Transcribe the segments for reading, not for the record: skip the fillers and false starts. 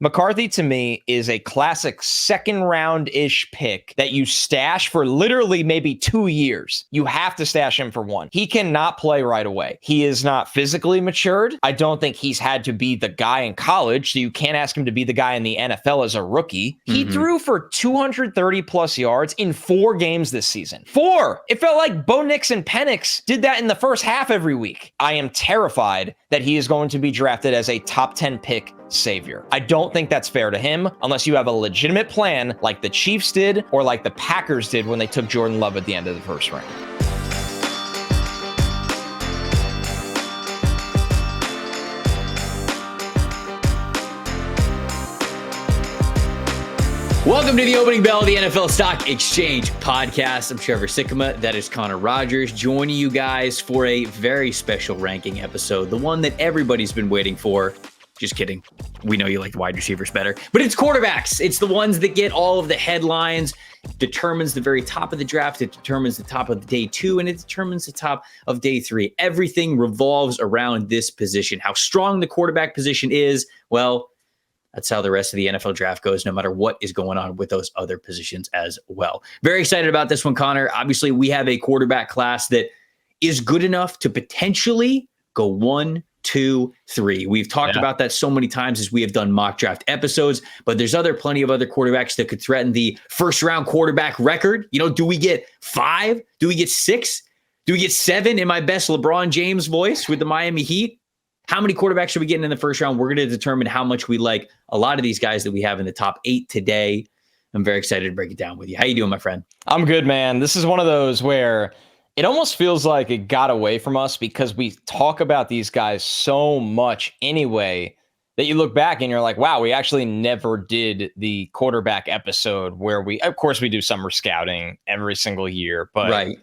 McCarthy, to me, is a classic second round-ish pick that you stash for literally maybe 2 years. You have to stash him for one. He cannot play right away. He is not physically matured. I don't think he's had to be the guy in college, so you can't ask him to be the guy in the NFL as a rookie. He threw for 230 plus yards in 4 games this season. 4! It felt like Bo Nix and Penix did that in the first half every week. I am terrified that he is going to be drafted as a top 10 pick savior. I don't think that's fair to him unless you have a legitimate plan like the Chiefs did or like the Packers did when they took Jordan Love at the end of the first round. Welcome to the opening bell of the NFL Stock Exchange podcast. I'm Trevor Sikkema. That is Connor Rogers joining you guys for a very special ranking episode, the one that everybody's been waiting for. Just kidding. We know you like the wide receivers better, but it's quarterbacks. It's the ones that get all of the headlines, determines the very top of the draft. It determines the top of day 2, and it determines the top of day 3. Everything revolves around this position. How strong the quarterback position is, well, that's how the rest of the NFL draft goes, no matter what is going on with those other positions as well. Very excited about this one, Connor. Obviously, we have a quarterback class that is good enough to potentially go 1, 2, 3. We've talked about that so many times as we have done mock draft episodes, but there's plenty of other quarterbacks that could threaten the first round quarterback record. You know, do we get 5? Do we get 6? Do we get 7 in my best LeBron James voice with the Miami Heat? How many quarterbacks are we getting in the first round? We're going to determine how much we like a lot of these guys that we have in the top 8 today. I'm very excited to break it down with you. How you doing, my friend? I'm good, man. This is one of those where it almost feels like it got away from us because we talk about these guys so much anyway that you look back and you're like, wow, we actually never did the quarterback episode where of course we do summer scouting every single year, but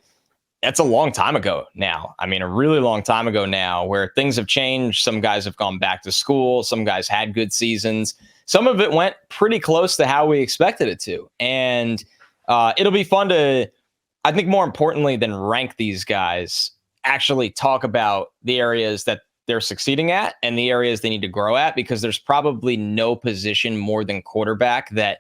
that's a long time ago now. I mean, a really long time ago now where things have changed. Some guys have gone back to school. Some guys had good seasons. Some of it went pretty close to how we expected it to. And it'll be fun to, I think more importantly than rank these guys, actually talk about the areas that they're succeeding at and the areas they need to grow at, because there's probably no position more than quarterback that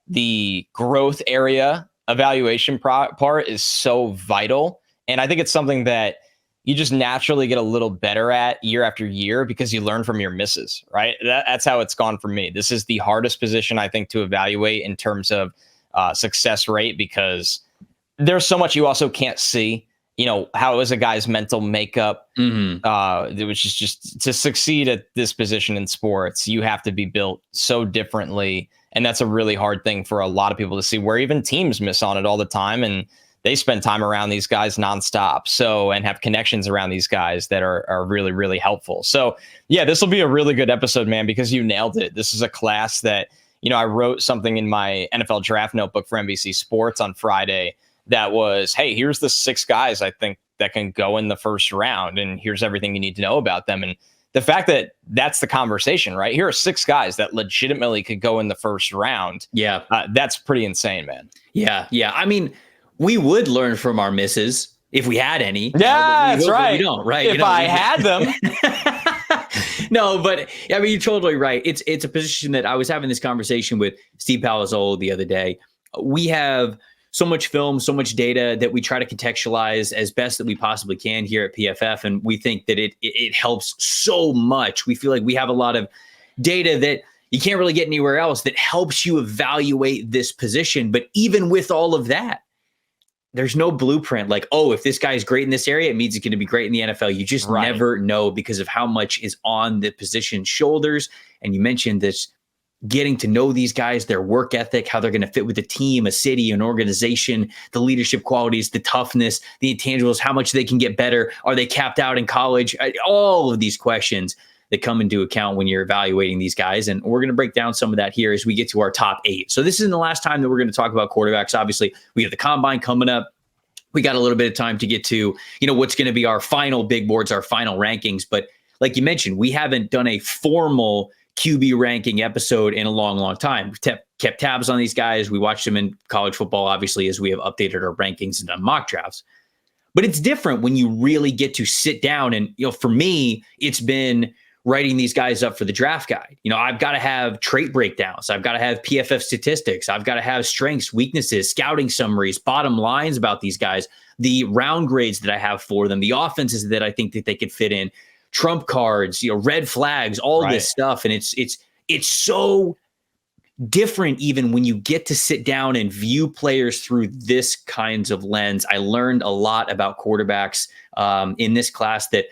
the growth area evaluation part is so vital. And I think it's something that you just naturally get a little better at year after year because you learn from your misses, right? That's how it's gone for me. This is the hardest position, I think, to evaluate in terms of success rate, because there's so much you also can't see. You know, how is a guy's mental makeup, which is just to succeed at this position in sports, you have to be built so differently. And that's a really hard thing for a lot of people to see, where even teams miss on it all the time. And they spend time around these guys nonstop. So, and have connections around these guys that are really, really helpful. So yeah, this will be a really good episode, man, because you nailed it. This is a class that, you know, I wrote something in my NFL draft notebook for NBC Sports on Friday that was, hey, here's the 6 guys I think that can go in the first round, and here's everything you need to know about them. And the fact that that's the conversation, right? Here are 6 guys that legitimately could go in the first round. Yeah. That's pretty insane, man. Yeah. I mean, we would learn from our misses if we had any. Yeah, that's right. We don't, right? If I had them. No, but I mean, you're totally right. It's a position that I was having this conversation with Steve Palazzolo the other day. We have so much film, so much data that we try to contextualize as best that we possibly can here at PFF. And we think that it helps so much. We feel like we have a lot of data that you can't really get anywhere else that helps you evaluate this position. But even with all of that, there's no blueprint like, oh, if this guy is great in this area, it means he's going to be great in the NFL. You just never know because of how much is on the position's shoulders. And you mentioned this, getting to know these guys, their work ethic, how they're going to fit with a team, a city, an organization, the leadership qualities, the toughness, the intangibles, how much they can get better. Are they capped out in college? All of these questions that come into account when you're evaluating these guys. And we're going to break down some of that here as we get to our top 8. So this isn't the last time that we're going to talk about quarterbacks. Obviously, we have the combine coming up. We got a little bit of time to get to, you know, what's going to be our final big boards, our final rankings. But like you mentioned, we haven't done a formal QB ranking episode in a long, long time. We've kept tabs on these guys. We watched them in college football, obviously, as we have updated our rankings and done mock drafts. But it's different when you really get to sit down. And, you know, for me, it's been writing these guys up for the draft guide. I've got to have trait breakdowns. I've got to have PFF statistics. I've got to have strengths, weaknesses, scouting summaries, bottom lines about these guys, the round grades that I have for them, the offenses that I think that they could fit in, trump cards, red flags, all this stuff. And it's so different even when you get to sit down and view players through this kinds of lens. I learned a lot about quarterbacks in this class that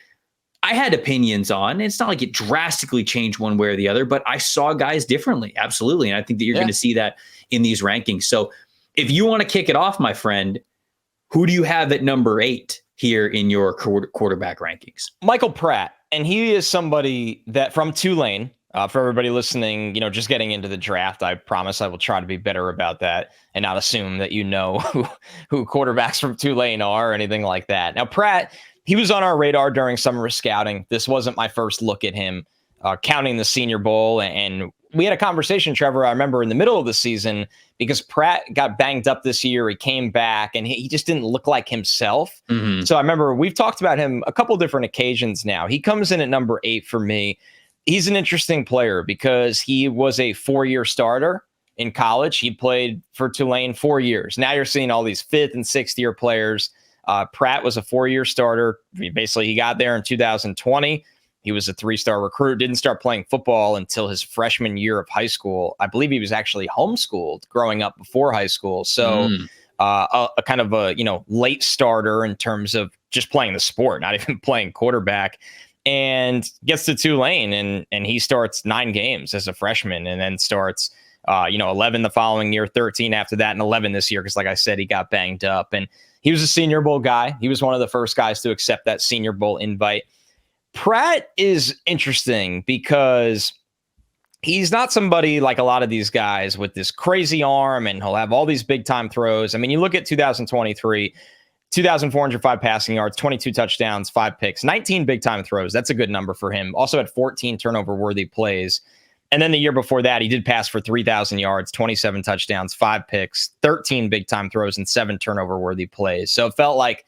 I had opinions on. It's not like it drastically changed one way or the other, but I saw guys differently. Absolutely. And I think that you're going to see that in these rankings. So if you want to kick it off, my friend, who do you have at number 8 here in your quarterback rankings? Michael Pratt. And he is somebody that from Tulane, for everybody listening, just getting into the draft, I promise I will try to be better about that and not assume that who quarterbacks from Tulane are or anything like that. Now, Pratt, he was on our radar during summer scouting. This wasn't my first look at him, counting the Senior Bowl. And we had a conversation, Trevor, I remember in the middle of the season, because Pratt got banged up this year. He came back and he just didn't look like himself. Mm-hmm. So I remember we've talked about him a couple different occasions now. He comes in at number 8 for me. He's an interesting player because he was a 4-year starter in college. He played for Tulane 4 years. Now you're seeing all these 5th and 6th year players. Pratt was a 4-year starter. Basically, he got there in 2020. He was a 3-star recruit, didn't start playing football until his freshman year of high school. I believe he was actually homeschooled growing up before high school. So a kind of a, late starter in terms of just playing the sport, not even playing quarterback, and gets to Tulane and he starts 9 games as a freshman and then starts 11 the following year, 13 after that, and 11 this year. Cause like I said, he got banged up and he was a Senior Bowl guy. He was one of the first guys to accept that Senior Bowl invite. Pratt is interesting because he's not somebody like a lot of these guys with this crazy arm and he'll have all these big time throws. I mean, you look at 2023, 2,405 passing yards, 22 touchdowns, 5 picks, 19 big time throws. That's a good number for him. Also had 14 turnover worthy plays. And then the year before that, he did pass for 3,000 yards, 27 touchdowns, 5 picks, 13 big time throws, and 7 turnover worthy plays. So it felt like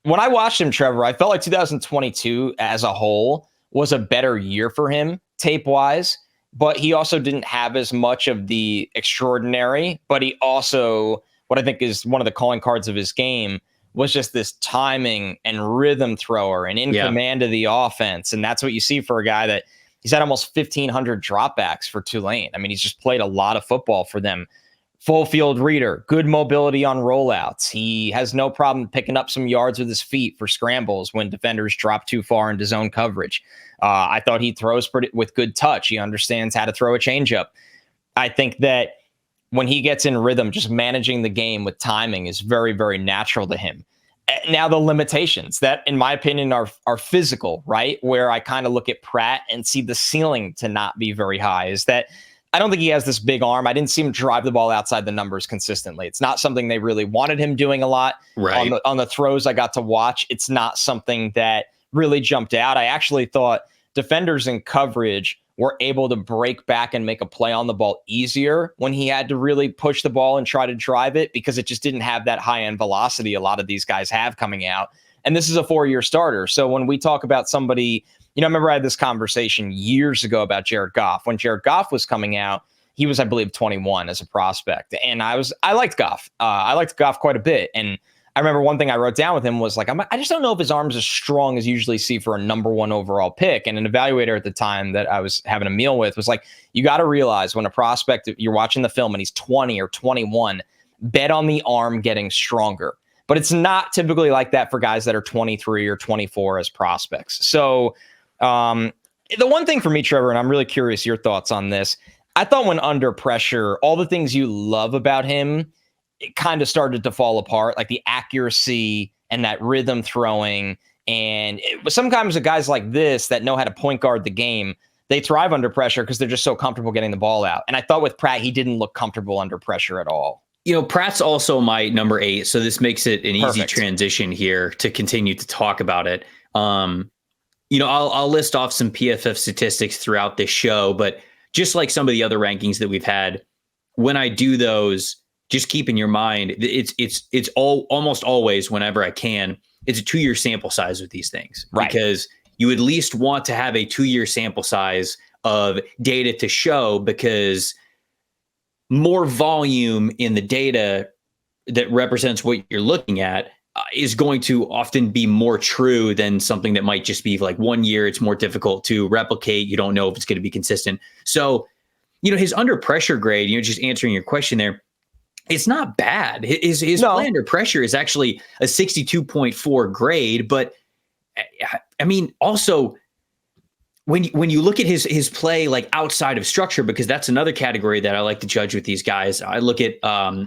when I watched him, Trevor, I felt like 2022 as a whole was a better year for him tape wise, but he also didn't have as much of the extraordinary, but he also, what I think is one of the calling cards of his game was just this timing and rhythm thrower and in command of the offense. And that's what you see for a guy that he's had almost 1,500 dropbacks for Tulane. I mean, he's just played a lot of football for them. Full field reader, good mobility on rollouts. He has no problem picking up some yards with his feet for scrambles when defenders drop too far into zone coverage. I thought he throws with good touch. He understands how to throw a changeup. I think that when he gets in rhythm, just managing the game with timing is very, very natural to him. Now the limitations that, in my opinion, are physical, right? Where I kind of look at Pratt and see the ceiling to not be very high is that I don't think he has this big arm. I didn't see him drive the ball outside the numbers consistently. It's not something they really wanted him doing a lot. Right. On the throws I got to watch, it's not something that really jumped out. I actually thought defenders in coverage were able to break back and make a play on the ball easier when he had to really push the ball and try to drive it because it just didn't have that high-end velocity a lot of these guys have coming out. And this is a 4-year starter. So when we talk about somebody, I remember I had this conversation years ago about Jared Goff. When Jared Goff was coming out, he was, I believe, 21 as a prospect. And I liked Goff. I liked Goff quite a bit. And I remember one thing I wrote down with him was like, I just don't know if his arm's as strong as you usually see for a number 1 overall pick. And an evaluator at the time that I was having a meal with was like, you got to realize when a prospect, you're watching the film and he's 20 or 21, bet on the arm getting stronger. But it's not typically like that for guys that are 23 or 24 as prospects. So the one thing for me, Trevor, and I'm really curious your thoughts on this, I thought when under pressure, all the things you love about him, it kind of started to fall apart, like the accuracy and that rhythm throwing. And sometimes the guys like this that know how to point guard the game, they thrive under pressure because they're just so comfortable getting the ball out. And I thought with Pratt, he didn't look comfortable under pressure at all. Pratt's also my number 8, so this makes it an easy transition here to continue to talk about it. I'll list off some PFF statistics throughout this show, but just like some of the other rankings that we've had, when I do those, just keep in your mind, it's almost always, whenever I can, it's a 2-year sample size with these things, right? Because you at least want to have a 2-year sample size of data to show, because more volume in the data that represents what you're looking at is going to often be more true than something that might just be like 1 year. It's more difficult to replicate. You don't know if it's going to be consistent. So, his under pressure grade, just answering your question there, it's not bad. His play under pressure is actually a 62.4 grade. But I mean, also, when you look at his play like outside of structure, because that's another category that I like to judge with these guys. I look at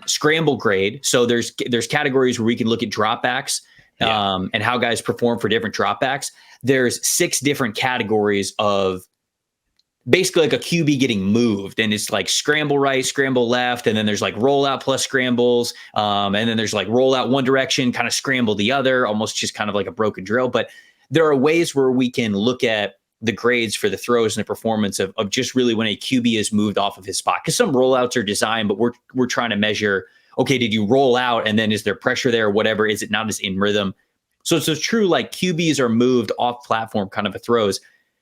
scramble grade. So there's categories where we can look at dropbacks and how guys perform for different dropbacks. There's 6 different categories of basically like a QB getting moved, and it's like scramble right, scramble left, and then there's like rollout plus scrambles, and then there's like rollout one direction, kind of scramble the other, almost just kind of like a broken drill. But there are ways where we can look at the grades for the throws and the performance of just really when a QB is moved off of his spot. Because some rollouts are designed, but we're trying to measure, okay, did you roll out and then is there pressure there or whatever? Is it not as in rhythm? So it's a true like QBs are moved off platform kind of a throws.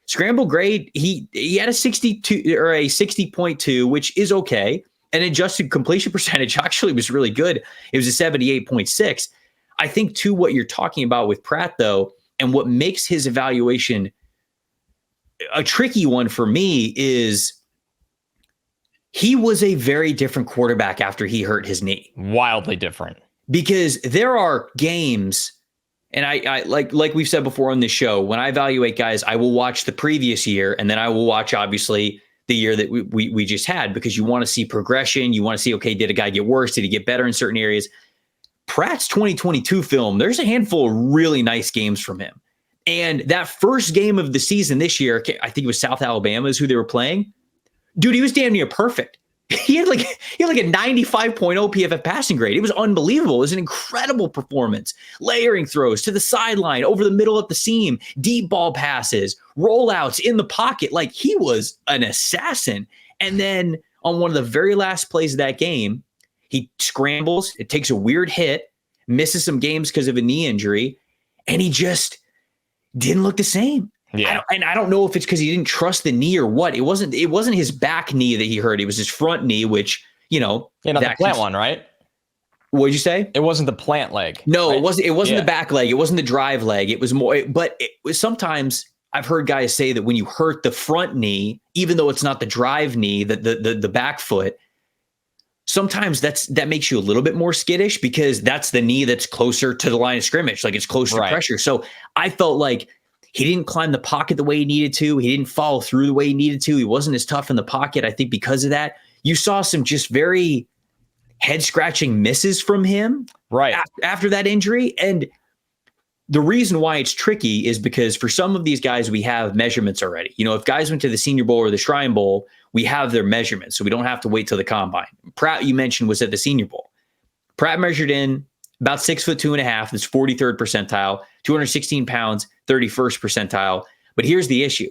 Scramble grade, he had a 62 or a 60.2, which is okay. And adjusted completion percentage actually was really good. It was a 78.6. I think too, what you're talking about with Pratt though, and what makes his evaluation a tricky one for me is he was a very different quarterback after he hurt his knee. Wildly different. Because there are games, and I like we've said before on this show, when I evaluate guys, I will watch the previous year, and then I will watch obviously the year that we just had, because you want to see progression. You want to see, okay, did a guy get worse? Did he get better in certain areas? Pratt's 2022 film, there's a handful of really nice games from him. And that first game of the season this year, I think it was South Alabama is who they were playing. Dude, he was damn near perfect. He had like a 95.0 PFF passing grade. It was unbelievable. It was an incredible performance. Layering throws to the sideline, over the middle of the seam, deep ball passes, rollouts in the pocket. Like, he was an assassin. And then on one of the very last plays of that game, he scrambles. It takes a weird hit, misses some games because of a knee injury, and he just didn't look the same. Yeah. I don't know if it's because he didn't trust the knee or what. It wasn't his back knee that he hurt. It was his front knee, which, not the plant one, right? What'd you say? It wasn't the plant leg. No, right? It wasn't the back leg. It wasn't the drive leg. It was more, but it was sometimes I've heard guys say that when you hurt the front knee, even though it's not the drive knee, the back foot, sometimes that makes you a little bit more skittish, because that's the knee that's closer to the line of scrimmage. Like, it's closer to pressure. So I felt like he didn't climb the pocket the way he needed to. He didn't follow through the way he needed to. He wasn't as tough in the pocket. I think because of that, you saw some just very head scratching misses from him after that injury. And the reason why it's tricky is because for some of these guys, we have measurements already. If guys went to the Senior Bowl or the Shrine Bowl, we have their measurements, so we don't have to wait till the combine. Pratt, you mentioned, was at the Senior Bowl. Pratt measured in about 6'2.5". That's 43rd percentile, 216 pounds, 31st percentile. But here's the issue: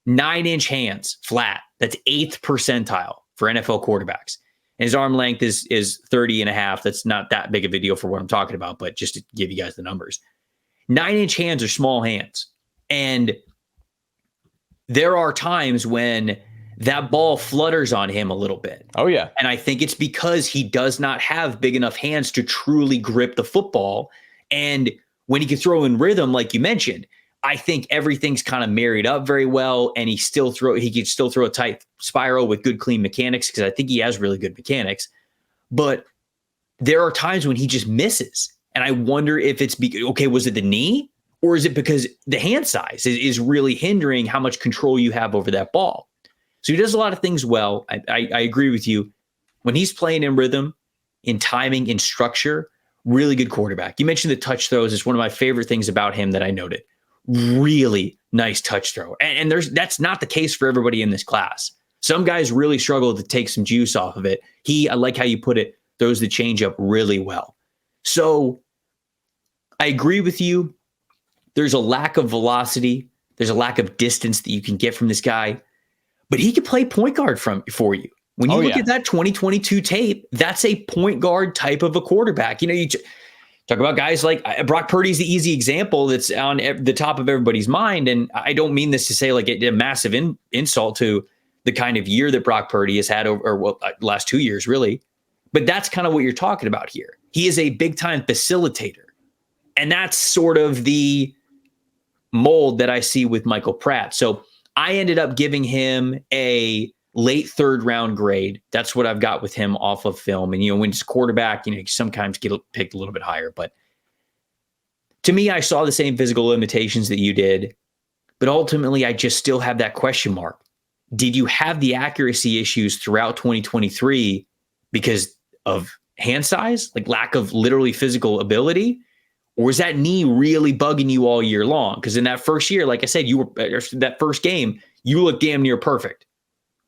9-inch hands, flat. That's 8th percentile for NFL quarterbacks. And his arm length is 30.5. That's not that big of a deal for what I'm talking about, but just to give you guys the numbers. 9-inch hands are small hands. And there are times when that ball flutters on him a little bit. Oh, yeah. And I think it's because he does not have big enough hands to truly grip the football. And when he can throw in rhythm, like you mentioned, I think everything's kind of married up very well. And he can still throw a tight spiral with good, clean mechanics, because I think he has really good mechanics. But there are times when he just misses. And I wonder if it's, was it the knee? Or is it because the hand size is really hindering how much control you have over that ball? So he does a lot of things well. I agree with you. When he's playing in rhythm, in timing, in structure, really good quarterback. You mentioned the touch throws. It's one of my favorite things about him that I noted. Really nice touch throw. And that's not the case for everybody in this class. Some guys really struggle to take some juice off of it. I like how you put it, throws the changeup really well. So I agree with you. There's a lack of velocity. There's a lack of distance that you can get from this guy. But he could play point guard for you. When you look at that 2022 tape, that's a point guard type of a quarterback. Talk about guys like Brock Purdy's the easy example that's on the top of everybody's mind. And I don't mean this to say like a massive insult to the kind of year that Brock Purdy has had over last 2 years, really. But that's kind of what you're talking about here. He is a big time facilitator. And that's sort of the mold that I see with Michael Pratt. So I ended up giving him a late 3rd round grade. That's what I've got with him off of film. And, when it's quarterback, you sometimes get picked a little bit higher. But to me, I saw the same physical limitations that you did. But ultimately, I just still have that question mark. Did you have the accuracy issues throughout 2023 because of hand size, like lack of literally physical ability? Or is that knee really bugging you all year long? Because in that first year, like I said, that first game, you looked damn near perfect.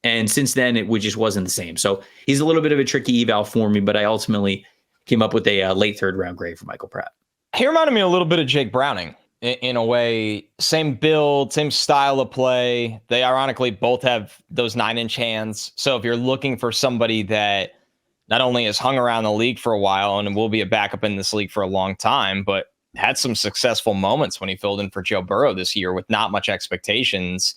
And since then, it just wasn't the same. So he's a little bit of a tricky eval for me, but I ultimately came up with a late 3rd round grade for Michael Pratt. He reminded me a little bit of Jake Browning in a way. Same build, same style of play. They ironically both have those 9-inch hands. So if you're looking for somebody that not only has hung around the league for a while and will be a backup in this league for a long time, but had some successful moments when he filled in for Joe Burrow this year with not much expectations.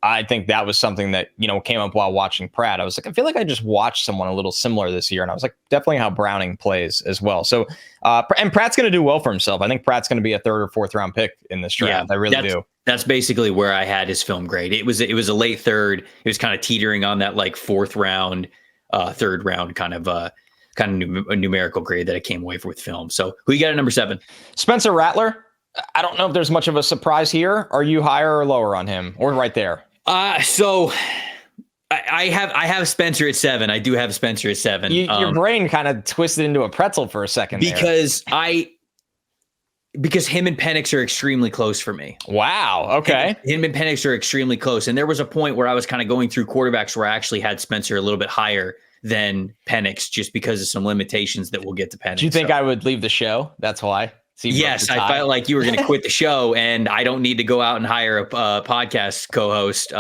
I think that was something that, came up while watching Pratt. I was like, I feel like I just watched someone a little similar this year. And I was like, definitely how Browning plays as well. So, and Pratt's going to do well for himself. I think Pratt's going to be a 3rd or 4th round pick in this draft. Yeah, I really do. That's basically where I had his film grade. It was a late 3rd. It was kind of teetering on that like 4th round, 3rd round kind of a numerical grade that I came away with film. So who you got at number 7? Spencer Rattler. I don't know if there's much of a surprise here. Are you higher or lower on him, or right there? So I have Spencer at 7. I do have Spencer at 7. Your brain kind of twisted into a pretzel for a second because him and Penix are extremely close for me. Wow. Okay. Him and Penix are extremely close. And there was a point where I was kind of going through quarterbacks where I actually had Spencer a little bit higher than Penix just because of some limitations that we'll get to Penix. Do you think I would leave the show? That's why? Yes, I felt like you were going to quit the show, and I don't need to go out and hire a podcast co-host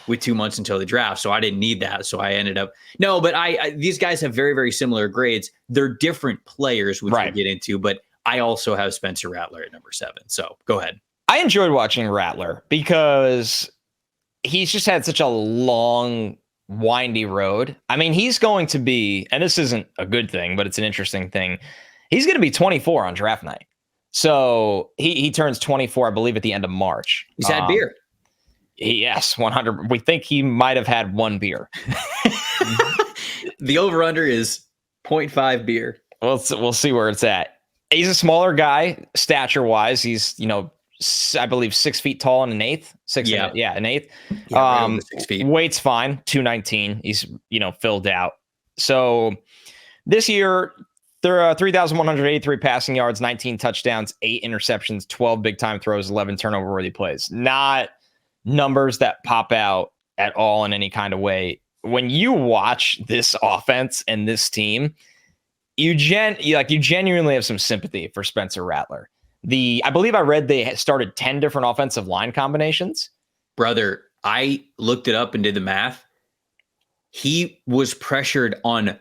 with 2 months until the draft, so I didn't need that. So I ended up but these guys have very, very similar grades. They're different players, which we'll get into, but I also have Spencer Rattler at number 7. So go ahead. I enjoyed watching Rattler because he's just had such a long, windy road. I mean, he's going to be, and this isn't a good thing, but it's an interesting thing. He's going to be 24 on draft night. So he turns 24, I believe, at the end of March. He's had beer. Yes, 100. We think he might have had 1 beer. The over-under is 0.5 beer. We'll see where it's at. He's a smaller guy, stature-wise. He's, I believe 6 feet tall and an eighth. An eighth. Yeah, right over 6 feet. Weight's fine, 219. He's, filled out. So this year, there are 3,183 passing yards, 19 touchdowns, 8 interceptions, 12 big-time throws, 11 turnover-worthy plays. Not numbers that pop out at all in any kind of way. When you watch this offense and this team, you genuinely have some sympathy for Spencer Rattler. I believe I read they started 10 different offensive line combinations. Brother, I looked it up and did the math. He was pressured on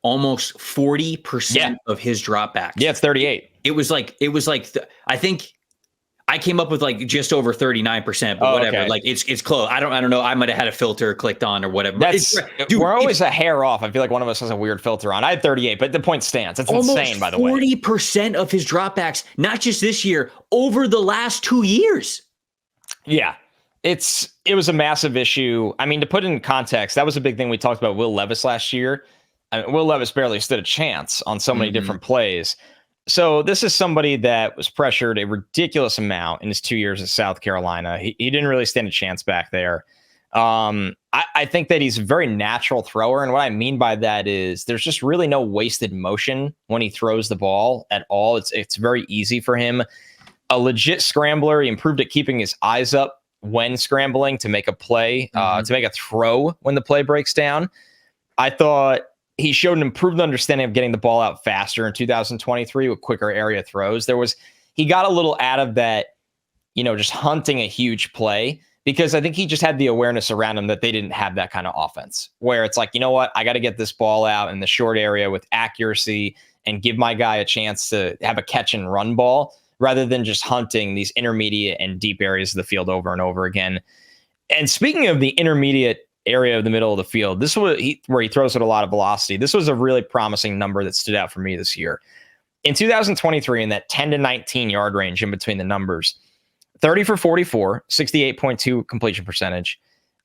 almost 40% of his dropbacks. Yeah, it's 38. It was like I think I came up with like just over 39%, but whatever. Okay. Like it's close. I don't know. I might have had a filter clicked on or whatever. We're always a hair off. I feel like one of us has a weird filter on. I had 38, but the point stands. It's insane, by the way. 40% of his dropbacks, not just this year, over the last 2 years. Yeah. It was a massive issue. I mean, to put it in context, that was a big thing we talked about Will Levis last year. I mean, Will Levis barely stood a chance on so many different plays. So this is somebody that was pressured a ridiculous amount in his 2 years at South Carolina. He didn't really stand a chance back there. I think that he's a very natural thrower. And what I mean by that is there's just really no wasted motion when he throws the ball at all. It's very easy for him. A legit scrambler. He improved at keeping his eyes up when scrambling to make a play, to make a throw when the play breaks down. I thought he showed an improved understanding of getting the ball out faster in 2023 with quicker area throws. He got a little out of that, just hunting a huge play, because I think he just had the awareness around him that they didn't have that kind of offense where it's like, you know what, I got to get this ball out in the short area with accuracy and give my guy a chance to have a catch and run ball rather than just hunting these intermediate and deep areas of the field over and over again. And speaking of the intermediate area of the middle of the field, this was where he throws at a lot of velocity. This was a really promising number that stood out for me this year. In 2023, in that 10 to 19 yard range in between the numbers, 30 for 44, 68.2 completion percentage,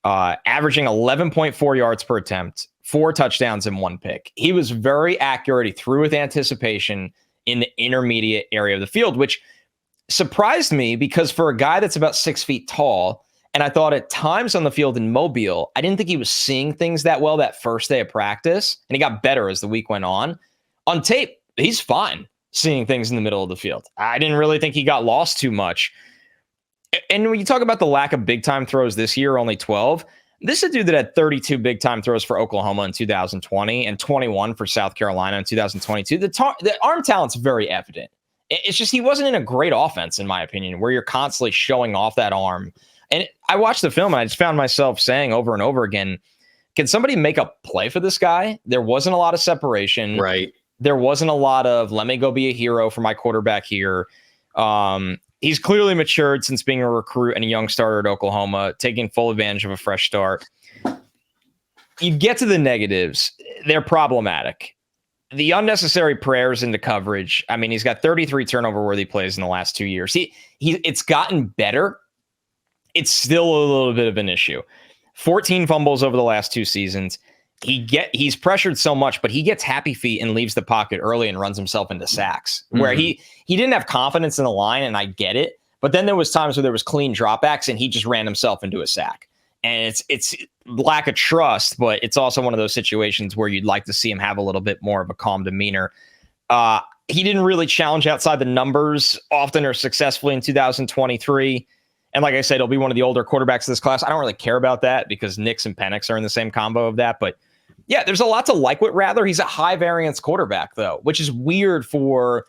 averaging 11.4 yards per attempt, 4 touchdowns and 1 pick. He was very accurate. He threw with anticipation in the intermediate area of the field, which surprised me because for a guy that's about 6 feet tall, and I thought at times on the field in Mobile, I didn't think he was seeing things that well that first day of practice, and he got better as the week went on. On tape, he's fine seeing things in the middle of the field. I didn't really think he got lost too much. And when you talk about the lack of big-time throws this year, only 12, this is a dude that had 32 big-time throws for Oklahoma in 2020 and 21 for South Carolina in 2022. The arm talent's very evident. It's just he wasn't in a great offense, in my opinion, where you're constantly showing off that arm. And I watched the film, and I just found myself saying over and over again, can somebody make a play for this guy? There wasn't a lot of separation. Right. There wasn't a lot of, let me go be a hero for my quarterback here. He's clearly matured since being a recruit and a young starter at Oklahoma, taking full advantage of a fresh start. You get to the negatives. They're problematic. The unnecessary prayers into coverage. I mean, he's got 33 turnover-worthy plays in the last 2 years. It's gotten better. It's still a little bit of an issue. 14 fumbles over the last 2 seasons. He's pressured so much, but he gets happy feet and leaves the pocket early and runs himself into sacks where he didn't have confidence in the line, and I get it. But then there was times where there was clean dropbacks and he just ran himself into a sack. And it's lack of trust, but it's also one of those situations where you'd like to see him have a little bit more of a calm demeanor. He didn't really challenge outside the numbers often or successfully in 2023. And like I said, he'll be one of the older quarterbacks of this class. I don't really care about that because Nix and Penix are in the same combo of that. But yeah, there's a lot to like with Rattler. He's a high variance quarterback, though, which is weird for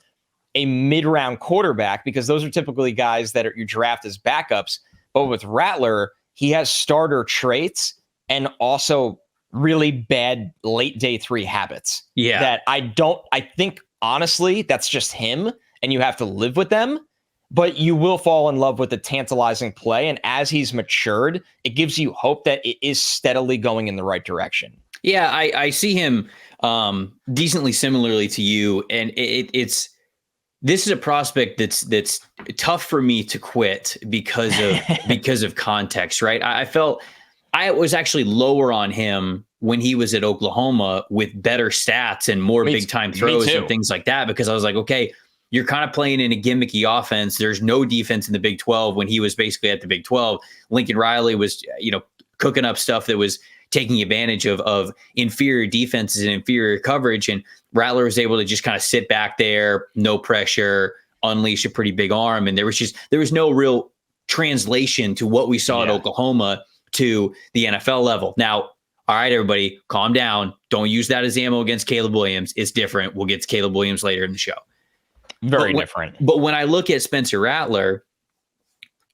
a mid-round quarterback because those are typically guys that you draft as backups. But with Rattler, he has starter traits and also really bad late day 3 habits. Yeah. That I think, honestly, that's just him and you have to live with them. But you will fall in love with the tantalizing play. And as he's matured, it gives you hope that it is steadily going in the right direction. Yeah, I see him decently similarly to you. And this is a prospect that's tough for me to quit because of context, right? I felt I was actually lower on him when he was at Oklahoma with better stats and more big time throws and things like that, because I was like, okay, you're kind of playing in a gimmicky offense. There's no defense in the Big 12 when he was basically at the Big 12. Lincoln Riley was, cooking up stuff that was taking advantage of inferior defenses and inferior coverage. And Rattler was able to just kind of sit back there, no pressure, unleash a pretty big arm. And there was no real translation to what we saw at Oklahoma to the NFL level. Now, all right, everybody, calm down. Don't use that as ammo against Caleb Williams. It's different. We'll get to Caleb Williams later in the show. Very different. But when I look at Spencer Rattler,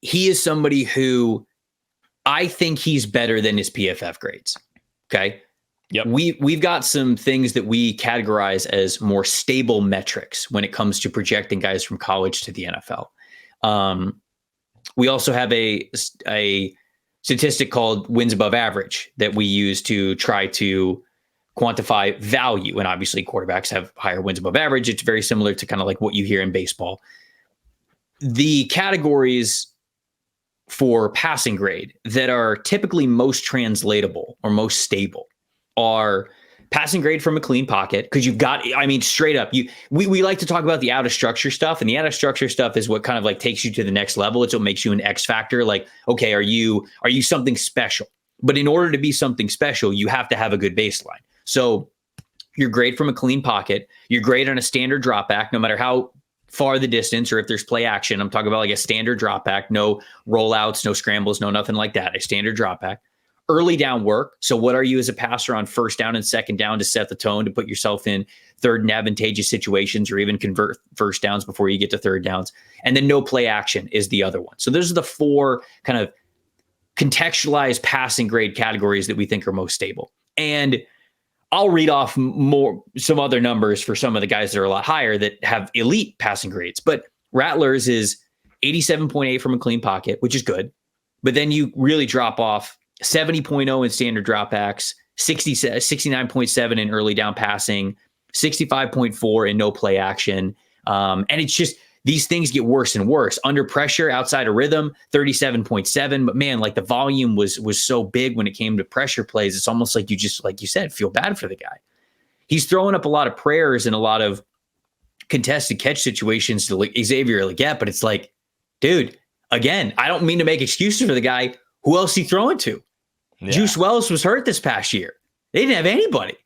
he is somebody who I think he's better than his PFF grades. Okay. Yep. We've got some things that we categorize as more stable metrics when it comes to projecting guys from college to the NFL. We also have a statistic called wins above average that we use to try to quantify value. And obviously quarterbacks have higher wins above average. It's very similar to kind of like what you hear in baseball. The categories for passing grade that are typically most translatable or most stable are passing grade from a clean pocket. Because you've got, straight up, we like to talk about the out of structure stuff, and the out of structure stuff is what kind of like takes you to the next level. It's what makes you an X factor. Like, okay, are you something special? But in order to be something special, you have to have a good baseline. So you're great from a clean pocket. You're great on a standard drop back, no matter how far the distance or if there's play action. I'm talking about like a standard drop back, no rollouts, no scrambles, no nothing like that. A standard drop back. Early down work. So what are you as a passer on first down and second down to set the tone, to put yourself in third and advantageous situations, or even convert first downs before you get to third downs? And then no play action is the other one. So those are the 4 kind of contextualize passing grade categories that we think are most stable. And I'll read off some other numbers for some of the guys that are a lot higher that have elite passing grades. But Rattler's is 87.8 from a clean pocket, which is good. But then you really drop off 70.0 in standard dropbacks, 69.7 in early down passing, 65.4 in no play action. And it's just, these things get worse and worse. Under pressure, outside of rhythm, 37.7. But man, like the volume was so big when it came to pressure plays. It's almost like you just, like you said, feel bad for the guy. He's throwing up a lot of prayers and a lot of contested catch situations to Xavier Legette, but it's like, dude, again, I don't mean to make excuses for the guy. Who else he throwing to? Yeah. Juice Wells was hurt this past year. They didn't have anybody.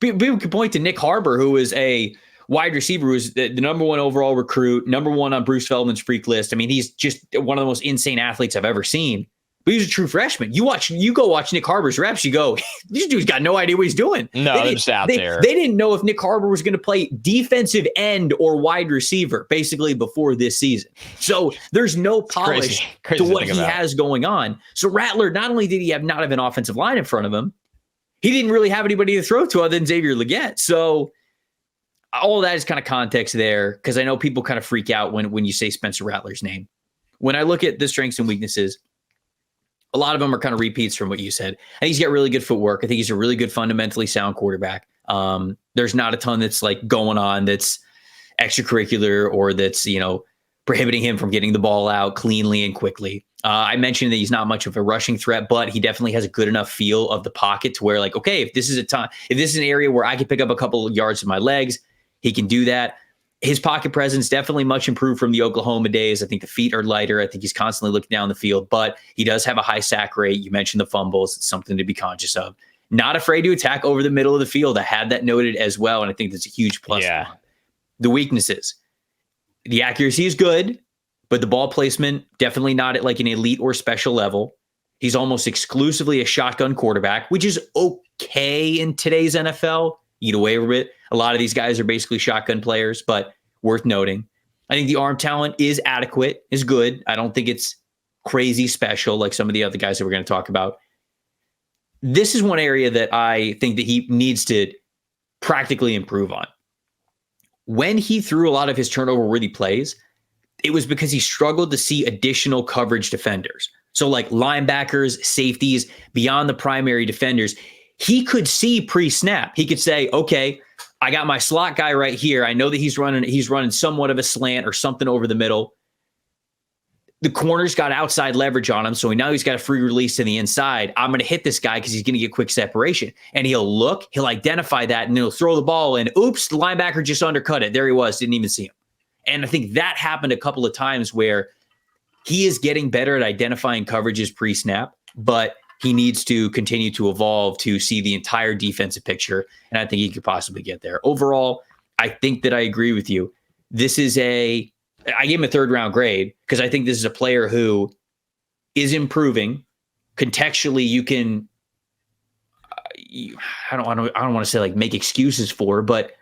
People could point to Nick Harbor, who was a wide receiver, who was the number one overall recruit, number one on Bruce Feldman's freak list. I mean, he's just one of the most insane athletes I've ever seen. But he's a true freshman. You go watch Nick Harbor's reps, you go, this dude's got no idea what he's doing. No, they're just out there. They didn't know if Nick Harbor was going to play defensive end or wide receiver, basically, before this season. So there's no polish crazy to what he has going on. So Rattler, not only did he not have an offensive line in front of him, he didn't really have anybody to throw to other than Xavier Legette. So all that is kind of context there, because I know people kind of freak out when you say Spencer Rattler's name. When I look at the strengths and weaknesses, a lot of them are kind of repeats from what you said. I think he's got really good footwork. I think he's a really good, fundamentally sound quarterback. There's not a ton that's like going on that's extracurricular or that's, prohibiting him from getting the ball out cleanly and quickly. I mentioned that he's not much of a rushing threat, but he definitely has a good enough feel of the pocket to where, like, okay, if this is an area where I can pick up a couple of yards with my legs, he can do that. His pocket presence definitely much improved from the Oklahoma days. I think the feet are lighter. I think he's constantly looking down the field, but he does have a high sack rate. You mentioned the fumbles. It's something to be conscious of. Not afraid to attack over the middle of the field. I had that noted as well, and I think that's a huge plus. Yeah. The weaknesses. The accuracy is good, but the ball placement, definitely not at like an elite or special level. He's almost exclusively a shotgun quarterback, which is okay in today's NFL. Eat away a bit. A lot of these guys are basically shotgun players, but worth noting. I think the arm talent is adequate, is good. I don't think it's crazy special like some of the other guys that we're going to talk about. This is one area that I think that he needs to practically improve on. When he threw a lot of his turnover-worthy plays, it was because he struggled to see additional coverage defenders. So like linebackers, safeties, beyond the primary defenders, he could see pre-snap. He could say, okay, I got my slot guy right here. I know that he's running somewhat of a slant or something over the middle. The corner's got outside leverage on him, so now he's got a free release to the inside. I'm going to hit this guy because he's going to get quick separation. And he'll identify that, and he'll throw the ball, and oops, the linebacker just undercut it. There he was, didn't even see him. And I think that happened a couple of times where he is getting better at identifying coverages pre-snap, but he needs to continue to evolve to see the entire defensive picture, and I think he could possibly get there. Overall, I think that I agree with you. I gave him a third-round grade because I think this is a player who is improving. Contextually, you can I don't want to say like make excuses for, but